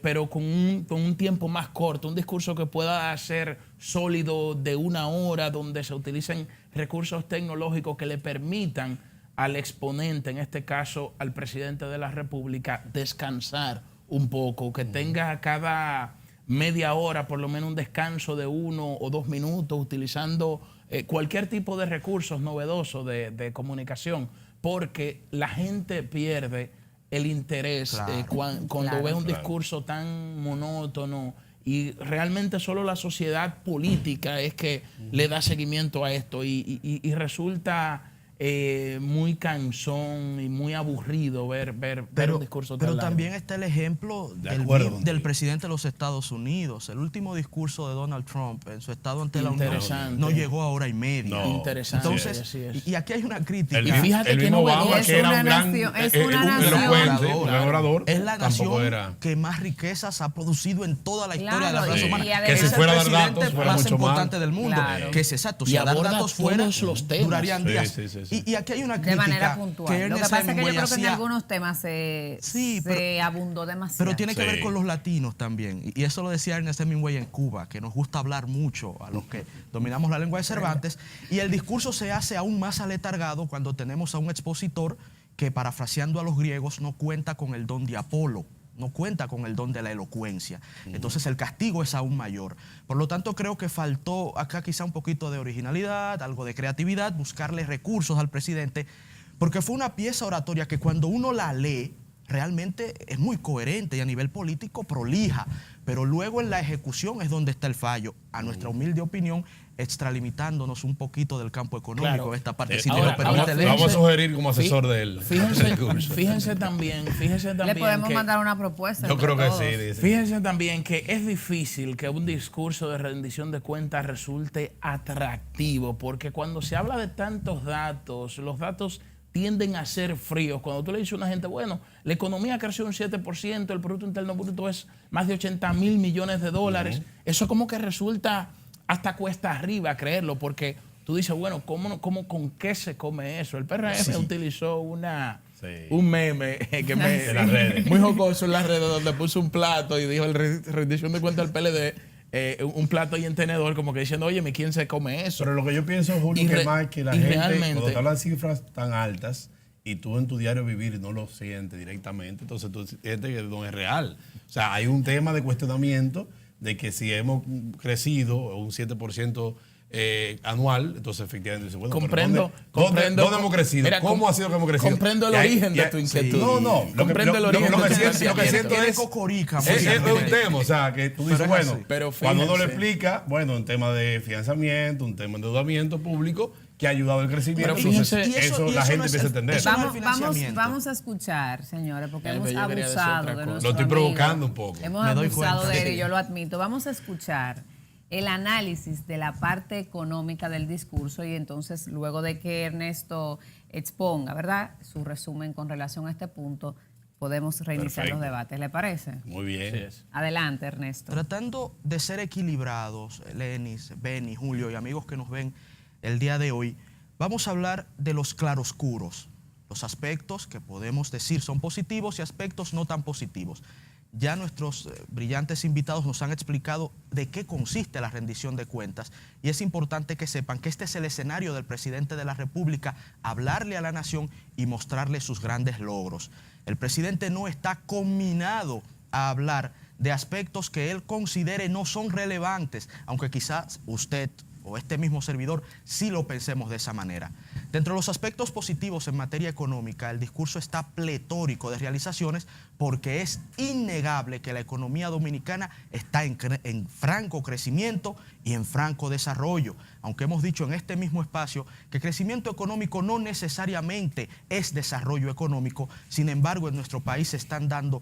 pero con un tiempo más corto, un discurso que pueda ser sólido de 1 hora, donde se utilicen recursos tecnológicos que le permitan al exponente, en este caso al presidente de la República, descansar un poco, que tenga cada media hora por lo menos un descanso de 1 o 2 minutos, utilizando cualquier tipo de recursos novedosos de comunicación, porque la gente pierde el interés cuando ve un discurso tan monótono, y realmente solo la sociedad política es que le da seguimiento a esto y resulta muy cansón y muy aburrido ver un discurso tan largo. Pero también está el ejemplo del presidente de los Estados Unidos. El último discurso de Donald Trump en su estado ante la Unión no llegó a 1:30. No. Interesante. Entonces, y aquí hay una crítica. Y fíjate que no Obama, que era un gran orador, es la nación que más riquezas ha producido en toda la historia de la raza humana. Que si fuera a dar datos, fuera más mucho importante del mundo. Claro. Que es exacto. Si Y a dar aborda datos fuera, todos los temas. durarían días. Sí. Y aquí hay una De crítica manera puntual. que Lo que Ernest pasa es que yo Hemingway creo que en hacía. algunos temas se abundó demasiado. Pero tiene que ver con los latinos también. Y eso lo decía Ernest Hemingway en Cuba, que nos gusta hablar mucho a los que dominamos la lengua de Cervantes. Y el discurso se hace aún más aletargado cuando tenemos a un expositor que, parafraseando a los griegos, no cuenta con el don de Apolo, no cuenta con el don de la elocuencia. Entonces el castigo es aún mayor. Por lo tanto, creo que faltó acá quizá un poquito de originalidad, algo de creatividad, buscarle recursos al presidente, porque fue una pieza oratoria que cuando uno la lee, realmente es muy coherente y a nivel político prolija, pero luego en la ejecución es donde está el fallo. A nuestra humilde opinión, extralimitándonos un poquito del campo económico, esta parte. Vamos a sugerir como asesor de él. Fíjense también le podemos mandar una propuesta. Yo creo que sí. Dice. Fíjense también que es difícil que un discurso de rendición de cuentas resulte atractivo, porque cuando se habla de tantos datos, los datos tienden a ser fríos. Cuando tú le dices a una gente, bueno, la economía creció un 7%, el Producto Interno Bruto es más de 80,000 millones de dólares, eso como que resulta hasta cuesta arriba creerlo, porque tú dices, bueno, ¿con qué se come eso? El PRM utilizó un meme que muy jocoso en las redes, donde puso un plato y dijo, rendición de cuentas del PLD, un plato y un tenedor, como que diciendo, oye, ¿quién se come eso? Pero lo que yo pienso, Julio, que más que la gente, realmente, cuando te hablan cifras tan altas y tú en tu diario vivir no lo sientes directamente, entonces tú sientes que no es real. O sea, hay un tema de cuestionamiento de que si hemos crecido un 7% anual, entonces efectivamente dice, bueno, comprendo. ¿dónde hemos crecido? Mira, ¿Cómo ha sido que hemos crecido? Comprendo el origen de tu inquietud. No, comprendo el origen de tu inquietud. Lo que siento es un tema, o sea, que tú dices, bueno, cuando uno le explica, bueno, un tema de financiamiento, un tema de endeudamiento público, que ha ayudado al crecimiento. Pero fíjense, eso la gente empieza a entender. Vamos a escuchar, señores, porque hemos abusado de nuestro Lo estoy provocando un poco. Hemos abusado de él, y yo lo admito. Vamos a escuchar el análisis de la parte económica del discurso y entonces luego de que Ernesto exponga, ¿verdad?, su resumen con relación a este punto, podemos reiniciar los debates. ¿Le parece? Muy bien. Sí. Adelante, Ernesto. Tratando de ser equilibrados, Lenis, Benny, Julio y amigos que nos ven el día de hoy, vamos a hablar de los claroscuros, los aspectos que podemos decir son positivos y aspectos no tan positivos. Ya nuestros brillantes invitados nos han explicado de qué consiste la rendición de cuentas y es importante que sepan que este es el escenario del presidente de la República, hablarle a la nación y mostrarle sus grandes logros. El presidente no está conminado a hablar de aspectos que él considere no son relevantes, aunque quizás usted o este mismo servidor sí lo pensemos de esa manera. Dentro de los aspectos positivos en materia económica, el discurso está pletórico de realizaciones porque es innegable que la economía dominicana está en franco crecimiento y en franco desarrollo. Aunque hemos dicho en este mismo espacio que crecimiento económico no necesariamente es desarrollo económico, sin embargo en nuestro país se están dando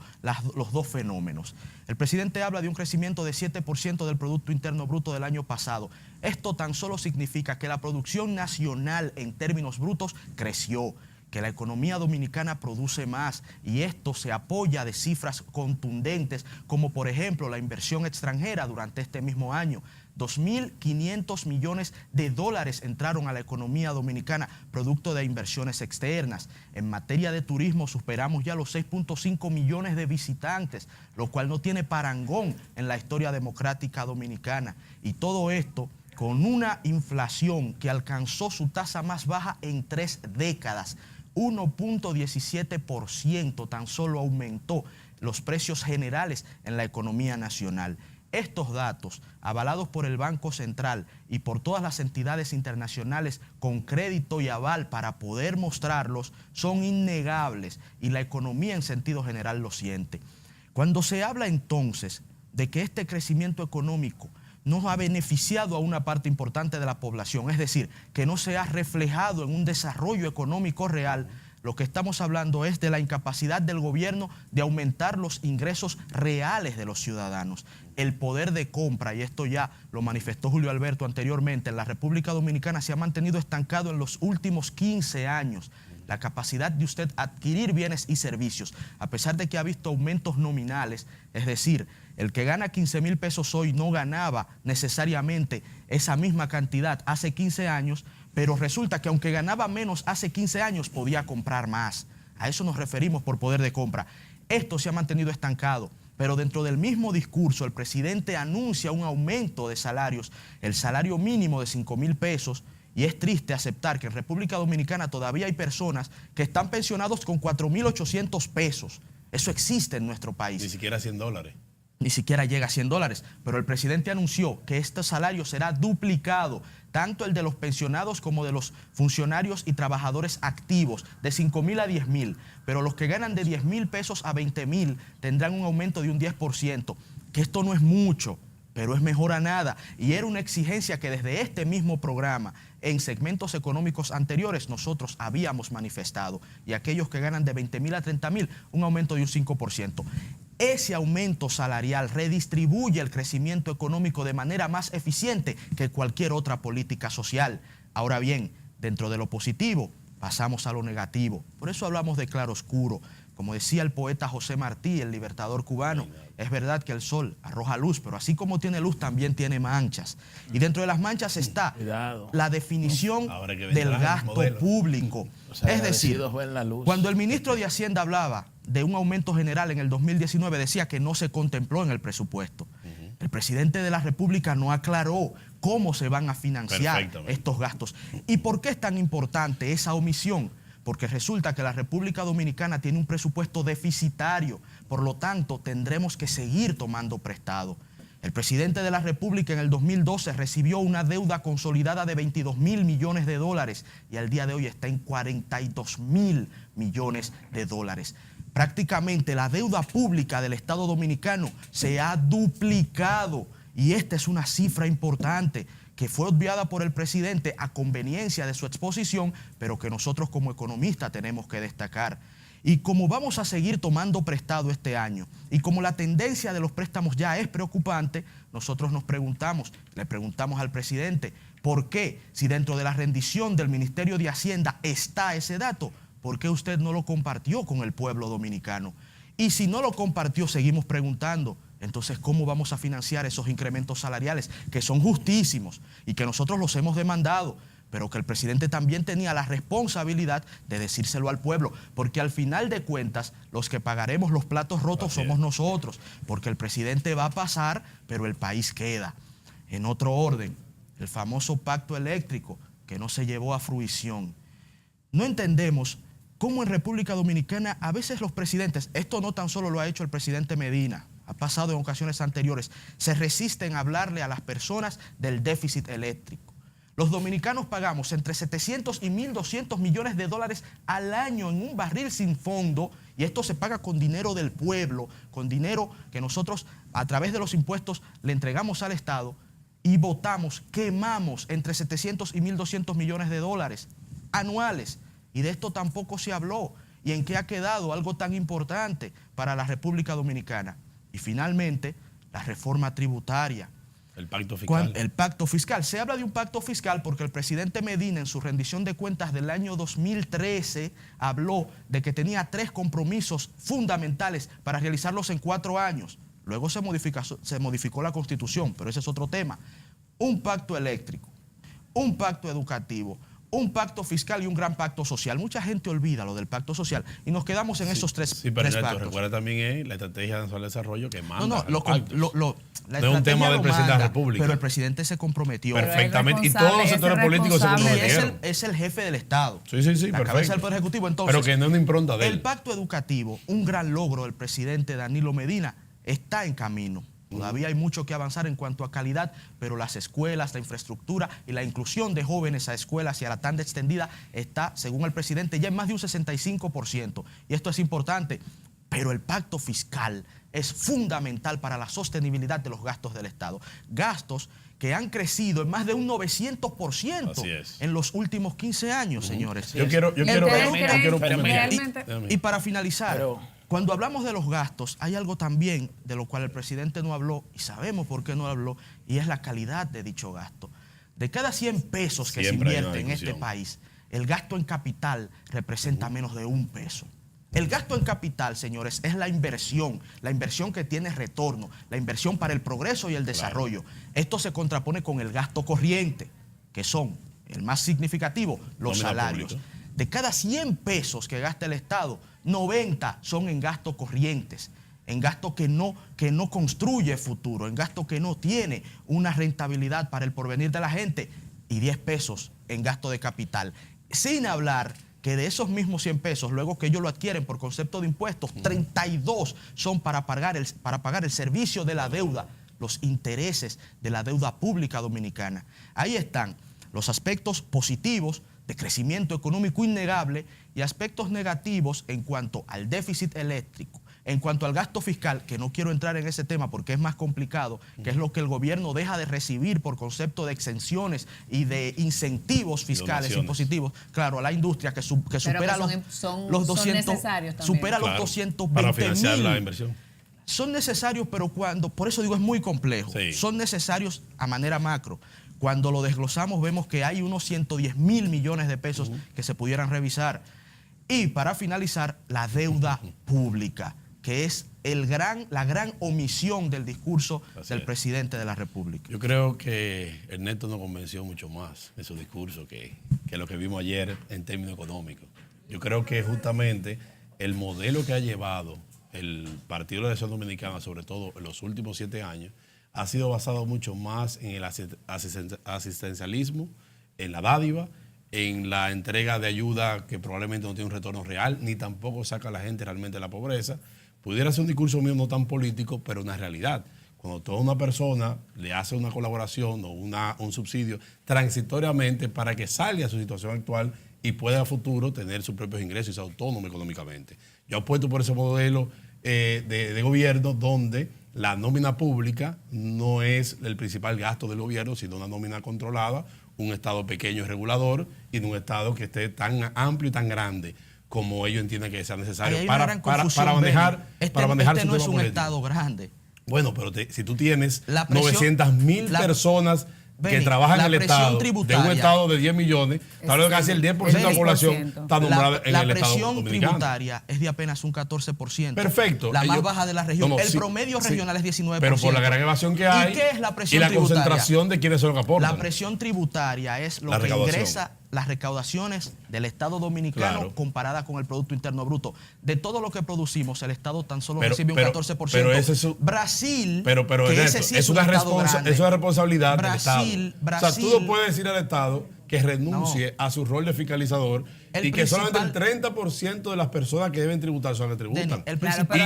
los dos fenómenos. El presidente habla de un crecimiento de 7% del Producto Interno Bruto del año pasado. Esto tan solo significa que la producción nacional en términos brutos creció, que la economía dominicana produce más, y esto se apoya de cifras contundentes como por ejemplo la inversión extranjera durante este mismo año. 2.500 millones de dólares entraron a la economía dominicana producto de inversiones externas. En materia de turismo superamos ya los 6.5 millones de visitantes, lo cual no tiene parangón en la historia democrática dominicana. Y todo esto con una inflación que alcanzó su tasa más baja en 3 décadas. 1.17% tan solo aumentó los precios generales en la economía nacional. Estos datos, avalados por el Banco Central y por todas las entidades internacionales con crédito y aval para poder mostrarlos, son innegables y la economía en sentido general lo siente. Cuando se habla entonces de que este crecimiento económico no ha beneficiado a una parte importante de la población, es decir, que no se ha reflejado en un desarrollo económico real, lo que estamos hablando es de la incapacidad del gobierno de aumentar los ingresos reales de los ciudadanos. El poder de compra, y esto ya lo manifestó Julio Alberto anteriormente, en la República Dominicana se ha mantenido estancado en los últimos 15 años. La capacidad de usted adquirir bienes y servicios, a pesar de que ha visto aumentos nominales, es decir, el que gana 15,000 pesos hoy no ganaba necesariamente esa misma cantidad hace 15 años, pero resulta que aunque ganaba menos hace 15 años, podía comprar más. A eso nos referimos por poder de compra. Esto se ha mantenido estancado, pero dentro del mismo discurso el presidente anuncia un aumento de salarios, el salario mínimo de 5,000 pesos, y es triste aceptar que en República Dominicana todavía hay personas que están pensionados con 4,800 pesos. Eso existe en nuestro país. Ni siquiera $100. Ni siquiera llega a $100, pero el presidente anunció que este salario será duplicado, tanto el de los pensionados como de los funcionarios y trabajadores activos, de 5,000 a 10,000, pero los que ganan de 10,000 pesos a 20,000 tendrán un aumento de un 10%, que esto no es mucho, pero es mejor a nada, y era una exigencia que desde este mismo programa, en segmentos económicos anteriores, nosotros habíamos manifestado, y aquellos que ganan de 20,000 a 30,000, un aumento de un 5%. Ese aumento salarial redistribuye el crecimiento económico de manera más eficiente que cualquier otra política social. Ahora bien, dentro de lo positivo, pasamos a lo negativo. Por eso hablamos de claroscuro. Como decía el poeta José Martí, el libertador cubano, es verdad que el sol arroja luz, pero así como tiene luz, también tiene manchas. Y dentro de las manchas está la definición del gasto público. Es decir, cuando el ministro de Hacienda hablaba de un aumento general en el 2019, decía que no se contempló en el presupuesto. El presidente de la República no aclaró cómo se van a financiar estos gastos. ¿Y por qué es tan importante esa omisión? Porque resulta que la República Dominicana tiene un presupuesto deficitario, por lo tanto tendremos que seguir tomando prestado. El presidente de la República en el 2012 recibió una deuda consolidada de 22,000 millones de dólares y al día de hoy está en 42,000 millones de dólares. Prácticamente la deuda pública del Estado Dominicano se ha duplicado y esta es una cifra importante que fue obviada por el presidente a conveniencia de su exposición, pero que nosotros como economistas tenemos que destacar. Y como vamos a seguir tomando prestado este año, y como la tendencia de los préstamos ya es preocupante, nosotros le preguntamos al presidente, ¿por qué? Si dentro de la rendición del Ministerio de Hacienda está ese dato, ¿por qué usted no lo compartió con el pueblo dominicano? Y si no lo compartió, seguimos preguntando, entonces, ¿cómo vamos a financiar esos incrementos salariales que son justísimos y que nosotros los hemos demandado? Pero que el presidente también tenía la responsabilidad de decírselo al pueblo, porque al final de cuentas, los que pagaremos los platos rotos somos nosotros, porque el presidente va a pasar, pero el país queda. En otro orden, el famoso pacto eléctrico que no se llevó a fruición. No entendemos cómo en República Dominicana a veces los presidentes, esto no tan solo lo ha hecho el presidente Medina, ha pasado en ocasiones anteriores, se resisten a hablarle a las personas del déficit eléctrico. Los dominicanos pagamos entre 700 y 1.200 millones de dólares al año en un barril sin fondo, y esto se paga con dinero del pueblo, con dinero que nosotros a través de los impuestos le entregamos al Estado, y botamos, quemamos entre 700 y 1.200 millones de dólares anuales. Y de esto tampoco se habló. ¿Y en qué ha quedado algo tan importante para la República Dominicana? Y finalmente, la reforma tributaria. El pacto fiscal. El pacto fiscal. Se habla de un pacto fiscal porque el presidente Medina en su rendición de cuentas del año 2013 habló de que tenía 3 compromisos fundamentales para realizarlos en 4 años. Luego se modificó la Constitución, pero ese es otro tema. Un pacto eléctrico, un pacto educativo, un pacto fiscal y un gran pacto social. Mucha gente olvida lo del pacto social y nos quedamos en esos tres pactos. Recuerda también la Estrategia Nacional de Desarrollo que manda. No es un tema del presidente de la República. Pero el presidente se comprometió. Perfectamente. Y todos los sectores políticos se comprometieron. Es el jefe del Estado. Sí, la cabeza del Poder Ejecutivo. Entonces, pero que no es una impronta de él. El pacto educativo, un gran logro del presidente Danilo Medina, está en camino. Todavía hay mucho que avanzar en cuanto a calidad, pero las escuelas, la infraestructura y la inclusión de jóvenes a escuelas y a la tanda extendida está, según el presidente, ya en más de un 65%. Y esto es importante, pero el pacto fiscal es fundamental para la sostenibilidad de los gastos del Estado. Gastos que han crecido en más de un 900% en los últimos 15 años, señores. Yo quiero y para finalizar, cuando hablamos de los gastos, hay algo también de lo cual el presidente no habló, y sabemos por qué no habló, y es la calidad de dicho gasto. De cada 100 pesos que se invierte en este país, el gasto en capital representa menos de 1 peso. El gasto en capital, señores, es la inversión que tiene retorno, la inversión para el progreso y el desarrollo. Esto se contrapone con el gasto corriente, que son el más significativo, los salarios. De cada 100 pesos que gasta el Estado, 90 son en gastos corrientes, en gasto que no construye futuro, en gasto que no tiene una rentabilidad para el porvenir de la gente, y 10 pesos en gasto de capital. Sin hablar que de esos mismos 100 pesos, luego que ellos lo adquieren por concepto de impuestos, 32 son para pagar el servicio de la deuda, los intereses de la deuda pública dominicana. Ahí están los aspectos positivos de crecimiento económico innegable y aspectos negativos en cuanto al déficit eléctrico, en cuanto al gasto fiscal, que no quiero entrar en ese tema porque es más complicado, que es lo que el gobierno deja de recibir por concepto de exenciones y de incentivos fiscales impositivos, claro, a la industria que supera los 200, supera los 220 para financiar la inversión. Son necesarios, pero por eso digo, es muy complejo. Sí. Son necesarios a manera macro. Cuando lo desglosamos vemos que hay unos 110.000 millones de pesos que se pudieran revisar. Y para finalizar, la deuda pública, que es la gran omisión del discurso del presidente de la República. Yo creo que Ernesto nos convenció mucho más en su discurso que lo que vimos ayer en términos económicos. Yo creo que justamente el modelo que ha llevado el Partido de la Acción Dominicana, sobre todo en los últimos 7 años, ha sido basado mucho más en el asistencialismo, en la dádiva, en la entrega de ayuda que probablemente no tiene un retorno real, ni tampoco saca a la gente realmente de la pobreza. Pudiera ser un discurso mío no tan político, pero una realidad. Cuando toda una persona le hace una colaboración o un subsidio transitoriamente para que salga de su situación actual y pueda a futuro tener sus propios ingresos y ser autónomo económicamente. Yo apuesto por ese modelo de gobierno donde la nómina pública no es el principal gasto del gobierno, sino una nómina controlada, un Estado pequeño y regulador, y en un Estado que esté tan amplio y tan grande como ellos entienden que sea necesario para manejar este no es un Estado grande. Bueno, pero si tú tienes 900.000 personas que trabajan en el Estado, de un Estado de 10 millones, tal casi el 10% de la población está nombrada en el Estado dominicano. La presión tributaria es de apenas un 14%. Perfecto. La más baja de la región. El promedio regional es 19%. Pero por la gran evasión que hay. ¿Y qué es la presión tributaria? Y la tributaria? Concentración de quienes son los que aportan. La presión tributaria es lo que ingresa las recaudaciones del Estado dominicano comparada con el Producto Interno Bruto. De todo lo que producimos, el Estado tan solo recibe un 14%. Pero ese es Brasil, que ese sí es una responsabilidad del Estado. O sea, tú no puedes decir al Estado que renuncie a su rol de fiscalizador y que solamente el 30% de las personas que deben tributar son las que tributan. El principal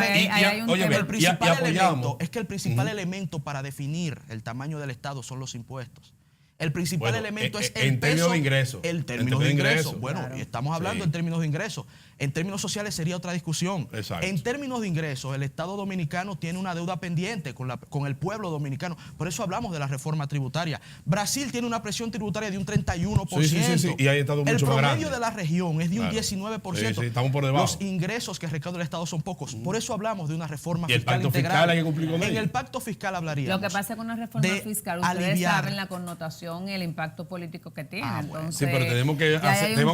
elemento para definir el tamaño del Estado son los impuestos. El principal elemento es el en peso. términos de ingresos. El término de ingresos. Bueno, claro. estamos hablando en términos de ingresos. En términos sociales sería otra discusión. Exacto. En términos de ingresos, el Estado dominicano tiene una deuda pendiente con el pueblo dominicano. Por eso hablamos de la reforma tributaria. Brasil tiene una presión tributaria de un 31%. Sí. Y hay estados mucho más grandes. El promedio de la región es de un 19%. Sí, estamos por debajo. Los ingresos que recauda el Estado son pocos. Por eso hablamos de una reforma fiscal el pacto integral. fiscal hay que cumplir con En ello. el pacto fiscal hablaríamos. Lo que pasa con una reforma fiscal, ustedes saben la connotación y el impacto político que tiene. Entonces, sí, pero tenemos que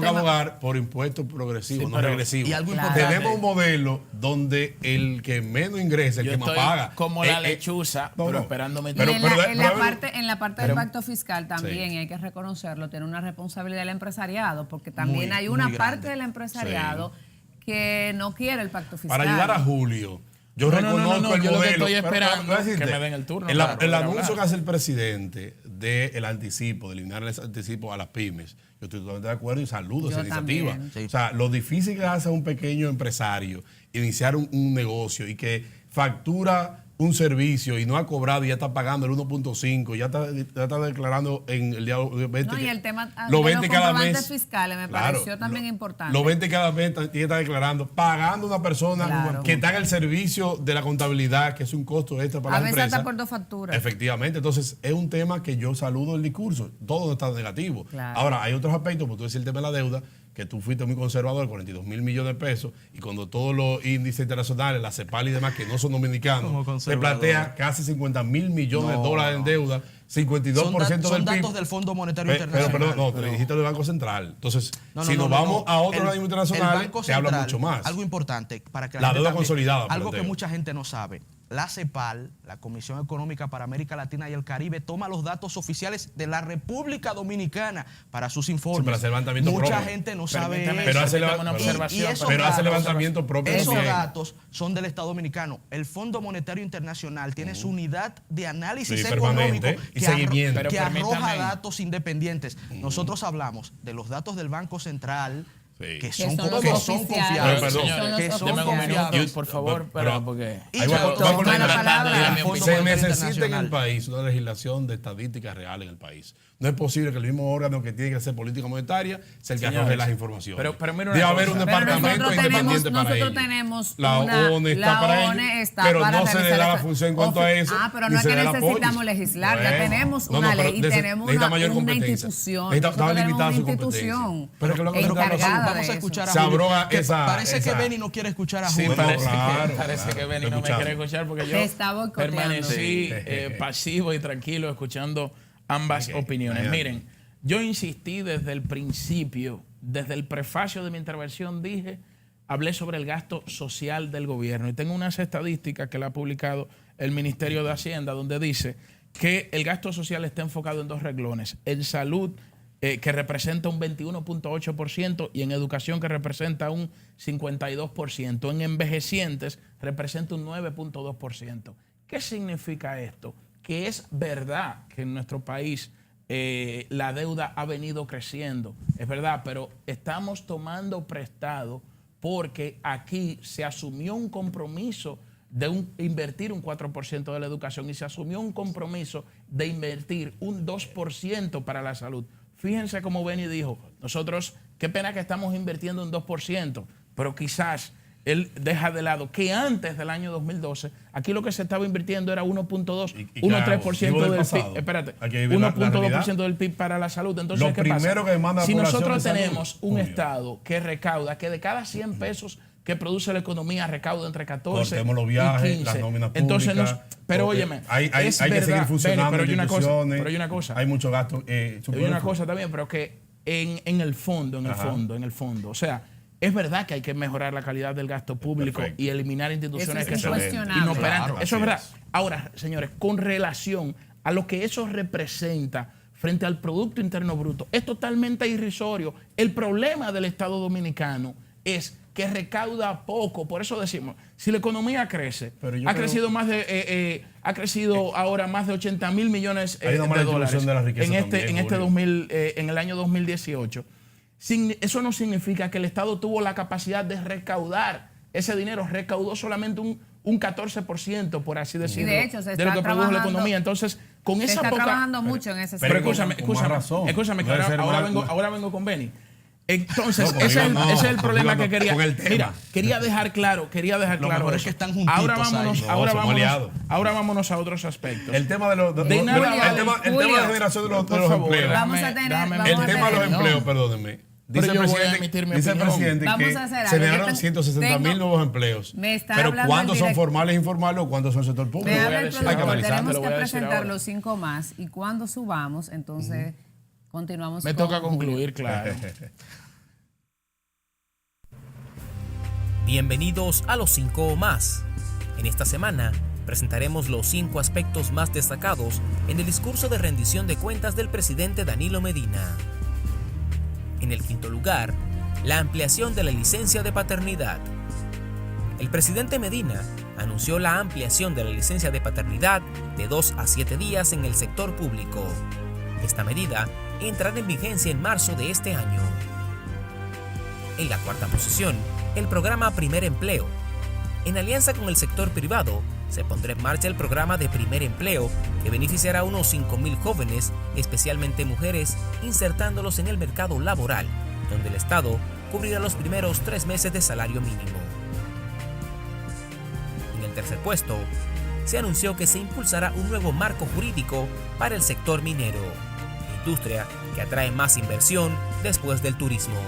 abogar por impuestos progresivos, no regresivos. Y algo importante. Tenemos un modelo donde el que menos ingresa, el que más paga. Como la lechuza, pero esperándome. En la parte del pacto fiscal también, y hay que reconocerlo, tiene una responsabilidad el empresariado, porque también hay una parte del empresariado que no quiere el pacto fiscal. Para ayudar a Julio, yo reconozco el yo modelo. lo que estoy esperando pero, que me den el turno. El anuncio que hace el presidente del anticipo, de eliminar el anticipo a las pymes, yo estoy totalmente de acuerdo y saludo esa iniciativa. Sí. O sea, lo difícil que hace a un pequeño empresario iniciar un negocio y que factura un servicio y no ha cobrado y ya está pagando el 1.5, ya está declarando en el día 20. No, y el tema lo de 20 los cada comprobantes mes, fiscales me pareció también importante. Lo 20 cada mes tiene que estar declarando, pagando a una persona que está en el servicio de la contabilidad, que es un costo extra para la empresa. A veces está por 2 facturas. Efectivamente, entonces es un tema que yo saludo el discurso, todo no está negativo. Claro. Ahora, hay otros aspectos, porque tú decías el tema de la deuda, que tú fuiste muy conservador, 42 mil millones de pesos, y cuando todos los índices internacionales, la CEPAL y demás, que no son dominicanos, te plantea casi 50 mil millones de dólares en deuda, 52% del PIB. Son datos del Fondo Monetario Internacional. Pero te dijiste del Banco Central. Entonces, si nos vamos a otros organismos internacionales, te habla mucho más. Algo importante para que la deuda también, consolidada. Algo que mucha gente no sabe. La CEPAL, la Comisión Económica para América Latina y el Caribe, toma los datos oficiales de la República Dominicana para sus informes. Sí, pero hace levantamiento Mucha propio. gente no sabe Pero eso. hace levantamiento propio. Esos datos son del Estado Dominicano. El Fondo Monetario Internacional tiene su unidad de análisis económico y seguimiento. que arroja datos independientes. Nosotros hablamos de los datos del Banco Central, que son confiables. Por favor, porque se necesita en el país una legislación de estadísticas reales en el país. No es posible que el mismo órgano que tiene que hacer política monetaria sea el que arroje las informaciones. Debe haber un departamento independiente para ello. Nosotros tenemos la ONE está para ello, pero no se le da la función en cuanto a eso. Pero no es que necesitamos legislar, ya tenemos una ley y tenemos una institución. Necesitamos limitar su competencia. Pero que lo que vamos a escuchar a Julio. Parece que Benny no quiere escuchar a Julio. Parece que Benny no me quiere escuchar porque yo permanecí pasivo y tranquilo escuchando ambas opiniones. Miren, yo insistí desde el principio, desde el prefacio de mi intervención, hablé sobre el gasto social del gobierno y tengo unas estadísticas que le ha publicado el Ministerio de Hacienda donde dice que el gasto social está enfocado en 2 renglones: en salud, que representa un 21.8%, y en educación, que representa un 52%. En envejecientes representa un 9.2%. ¿Qué significa esto? Que es verdad que en nuestro país la deuda ha venido creciendo, es verdad, pero estamos tomando prestado porque aquí se asumió un compromiso de invertir un 4% de la educación y se asumió un compromiso de invertir un 2% para la salud. Fíjense cómo Benny dijo, nosotros, qué pena que estamos invirtiendo un 2%, pero quizás él deja de lado que antes del año 2012, aquí lo que se estaba invirtiendo era 1.2, 1.3% del PIB. Espérate, 1.2% del PIB para la salud. Entonces, ¿qué pasa? Si nosotros tenemos un Estado que recauda, que de cada 100 pesos que produce la economía recauda entre 14 los viajes, y 15. Las nóminas públicas, entonces, pero óyeme, hay que seguir funcionando, pero hay una cosa. Hay mucho gasto. Hay una cosa también, pero que en el fondo, o sea, es verdad que hay que mejorar la calidad del gasto público y eliminar instituciones que son inoperantes. Claro, eso es verdad. Ahora, señores, con relación a lo que eso representa frente al Producto Interno Bruto, es totalmente irrisorio. El problema del Estado Dominicano es que recauda poco. Por eso decimos, si la economía crece, ha crecido ahora más de 80 mil millones de dólares en el año 2018. Eso no significa que el Estado tuvo la capacidad de recaudar ese dinero. Recaudó solamente un 14%, por así decirlo, de lo que produjo la economía. Entonces, con Se esa está poca... trabajando mucho en ese Pero sentido. escúchame, que ahora vengo con Benny. Entonces, No, ese no, es el problema conmigo que quería. con el tema. Mira, quería dejar claro. Lo mejor es eso. que están juntitos Ahora vámonos a otros aspectos. El tema de los De nada, el tema de generación de los empleos. Vamos a tener- El tema de los empleos, perdónenme. Pero Dice yo el voy a presidente, emitir mi dice el opinión. presidente Vamos que a hacer algo. se Yo generaron 160.000 tengo- nuevos empleos. Me está Pero hablando ¿cuántos el son direct- formales e informales o cuántos son sector público? Me voy a habla el decir productor, ahora. Te tenemos lo que voy a decir presentar ahora. los 5 más y cuando subamos, entonces continuamos. Me con toca Julio. concluir, claro. Bienvenidos a los 5 o más. En esta semana presentaremos los 5 aspectos más destacados en el discurso de rendición de cuentas del presidente Danilo Medina. En el quinto lugar, la ampliación de la licencia de paternidad. El presidente Medina anunció la ampliación de la licencia de paternidad de 2 a 7 días en el sector público. Esta medida entrará en vigencia en marzo de este año. En la cuarta posición, el programa Primer Empleo. En alianza con el sector privado, se pondrá en marcha el programa de Primer Empleo, que beneficiará a unos 5.000 jóvenes, especialmente mujeres, insertándolos en el mercado laboral, donde el Estado cubrirá los primeros 3 meses de salario mínimo. En el tercer puesto, se anunció que se impulsará un nuevo marco jurídico para el sector minero, industria que atrae más inversión después del turismo.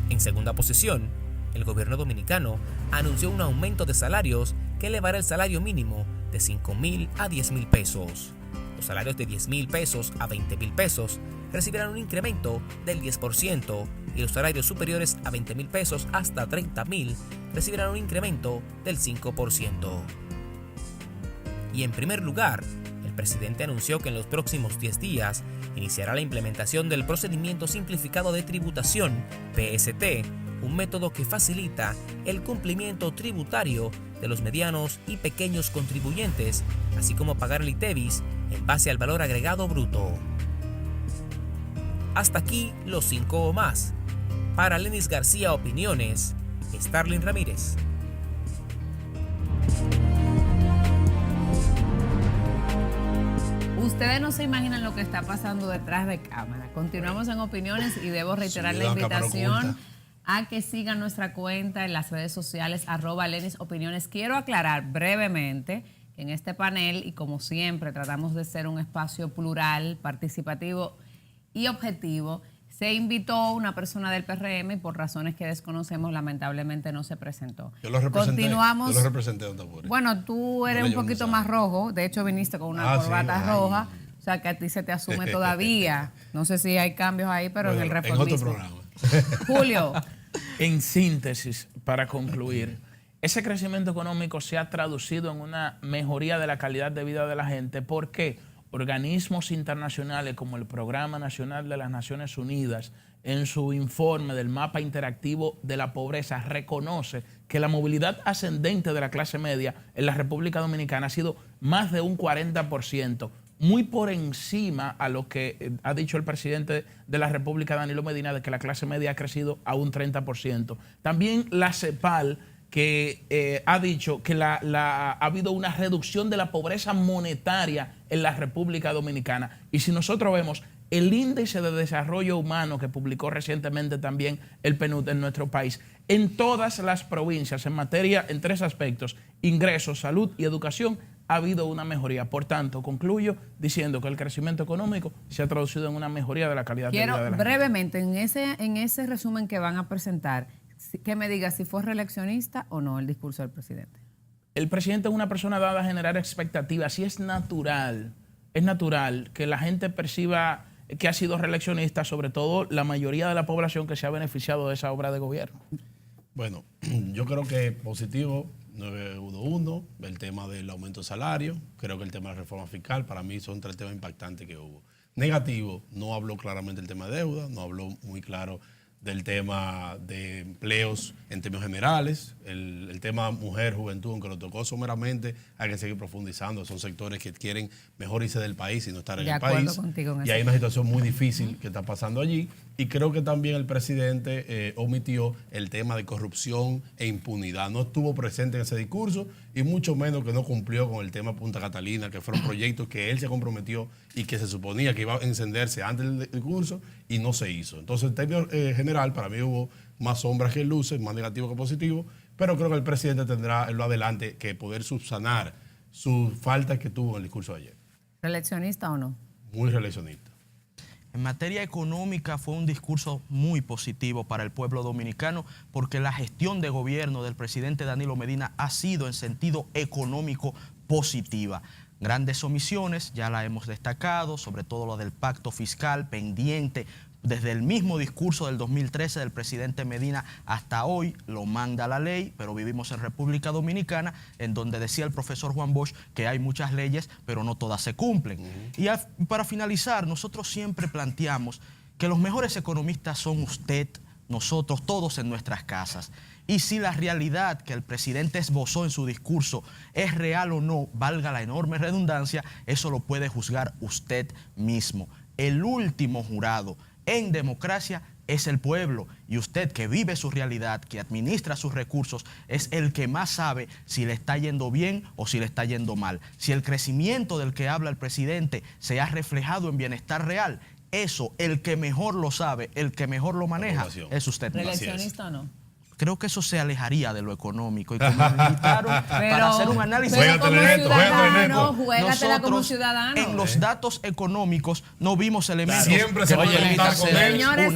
En segunda posición, el gobierno dominicano anunció un aumento de salarios que elevará el salario mínimo de 5.000 a 10.000 pesos. Los salarios de 10.000 pesos a 20.000 pesos recibirán un incremento del 10% y los salarios superiores a 20.000 pesos hasta 30.000 recibirán un incremento del 5%. Y en primer lugar, el presidente anunció que en los próximos 10 días iniciará la implementación del procedimiento simplificado de tributación, PST, un método que facilita el cumplimiento tributario de los medianos y pequeños contribuyentes, así como pagar el ITEVIS en base al valor agregado bruto. Hasta aquí los 5 o más. Para Lenis García Opiniones, Starling Ramírez. Ustedes no se imaginan lo que está pasando detrás de cámara. Continuamos en Opiniones y debo reiterar la invitación a que sigan nuestra cuenta en las redes sociales @LenisOpiniones. Quiero aclarar brevemente que en este panel, y como siempre tratamos de ser un espacio plural, participativo y objetivo, se invitó una persona del PRM y por razones que desconocemos lamentablemente no se presentó. Yo lo representé. Continuamos. Yo lo representé, don Tapuri. Bueno, tú eres un poquito más rojo, de hecho viniste con una corbata roja, o sea que a ti se te asume todavía. No sé si hay cambios ahí, pero bueno, en el reformismo. En otro programa. Julio. En síntesis, para concluir, ese crecimiento económico se ha traducido en una mejoría de la calidad de vida de la gente. ¿Por qué? Organismos internacionales como el Programa Nacional de las Naciones Unidas, en su informe del mapa interactivo de la pobreza, reconoce que la movilidad ascendente de la clase media en la República Dominicana ha sido más de un 40%, muy por encima a lo que ha dicho el presidente de la República, Danilo Medina, de que la clase media ha crecido a un 30%. También la CEPAL, que ha dicho que ha habido una reducción de la pobreza monetaria en la República Dominicana. Y si nosotros vemos el índice de desarrollo humano que publicó recientemente también el PNUD en nuestro país, en todas las provincias en materia, en 3 aspectos, ingresos, salud y educación, ha habido una mejoría. Por tanto, concluyo diciendo que el crecimiento económico se ha traducido en una mejoría de la calidad de vida de la gente. Brevemente, en ese resumen que van a presentar, que me diga si fue reeleccionista o no el discurso del presidente. El presidente es una persona dada a generar expectativas y es natural que la gente perciba que ha sido reeleccionista, sobre todo la mayoría de la población que se ha beneficiado de esa obra de gobierno. Bueno, yo creo que positivo, 911, el tema del aumento de salario, creo que el tema de la reforma fiscal, para mí son 3 temas impactantes que hubo. Negativo, no habló claramente del tema de deuda, no habló muy claro del tema de empleos en términos generales. El tema mujer, juventud, aunque lo tocó someramente, hay que seguir profundizando. Son sectores que quieren mejor irse del país y no estar en el país. Y hay una situación muy difícil que está pasando allí. Y creo que también el presidente omitió el tema de corrupción e impunidad. No estuvo presente en ese discurso y mucho menos que no cumplió con el tema Punta Catalina, que fueron proyectos que él se comprometió y que se suponía que iba a encenderse antes del discurso y no se hizo. Entonces, en términos general, para mí hubo más sombras que luces, más negativo que positivo, pero creo que el presidente tendrá en lo adelante que poder subsanar sus faltas que tuvo en el discurso de ayer. ¿Reeleccionista o no? Muy reeleccionista. En materia económica fue un discurso muy positivo para el pueblo dominicano porque la gestión de gobierno del presidente Danilo Medina ha sido en sentido económico positiva. Grandes omisiones, ya la hemos destacado, sobre todo lo del pacto fiscal pendiente. Desde el mismo discurso del 2013 del presidente Medina hasta hoy lo manda la ley, pero vivimos en República Dominicana, en donde decía el profesor Juan Bosch que hay muchas leyes, pero no todas se cumplen. Y para finalizar, nosotros siempre planteamos que los mejores economistas son usted, nosotros, todos en nuestras casas. Y si la realidad que el presidente esbozó en su discurso es real o no, valga la enorme redundancia, eso lo puede juzgar usted mismo. El último jurado en democracia es el pueblo y usted que vive su realidad, que administra sus recursos, es el que más sabe si le está yendo bien o si le está yendo mal. Si el crecimiento del que habla el presidente se ha reflejado en bienestar real, eso, el que mejor lo sabe, el que mejor lo maneja, es usted. ¿Reeleccionista o no? Creo que eso se alejaría de lo económico. Y como me invitaron para hacer un análisis, juégatela como ciudadano. En los datos económicos no vimos elementos. Siempre se puede contar con él. Señores,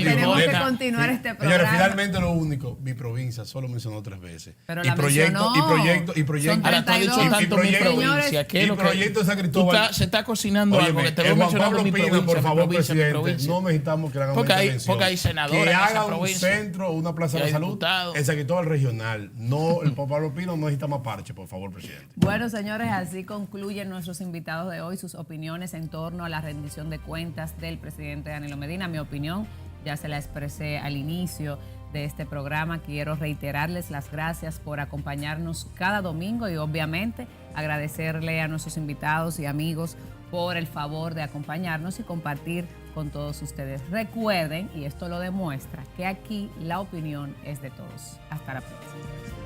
tenemos que continuar este programa. Señores, finalmente lo único, mi provincia solo mencionó 3 veces. Pero y la proyecto, mencionó. y proyecto. Ahora tú has dicho tanto mi provincia. Y proyecto de San Cristóbal. Se está cocinando algo que te lo he Juan mencionado Pablo mi Pina, provincia, por favor, mi provincia, mi presidente, provincia. no necesitamos que le hagan una intervención. Porque hay senadores que en esa haga un provincia. centro, una plaza de salud en San Cristóbal regional. No, el Juan Pablo Pina no necesita más parche, por favor, presidente. Bueno, señores, así concluyen nuestros invitados de hoy, sus opiniones en torno a la rendición de cuentas del presidente Danilo Medina. Mi opinión ya se la expresé al inicio de este programa. Quiero reiterarles las gracias por acompañarnos cada domingo y obviamente agradecerle a nuestros invitados y amigos por el favor de acompañarnos y compartir con todos ustedes. Recuerden, y esto lo demuestra, que aquí la opinión es de todos. Hasta la próxima.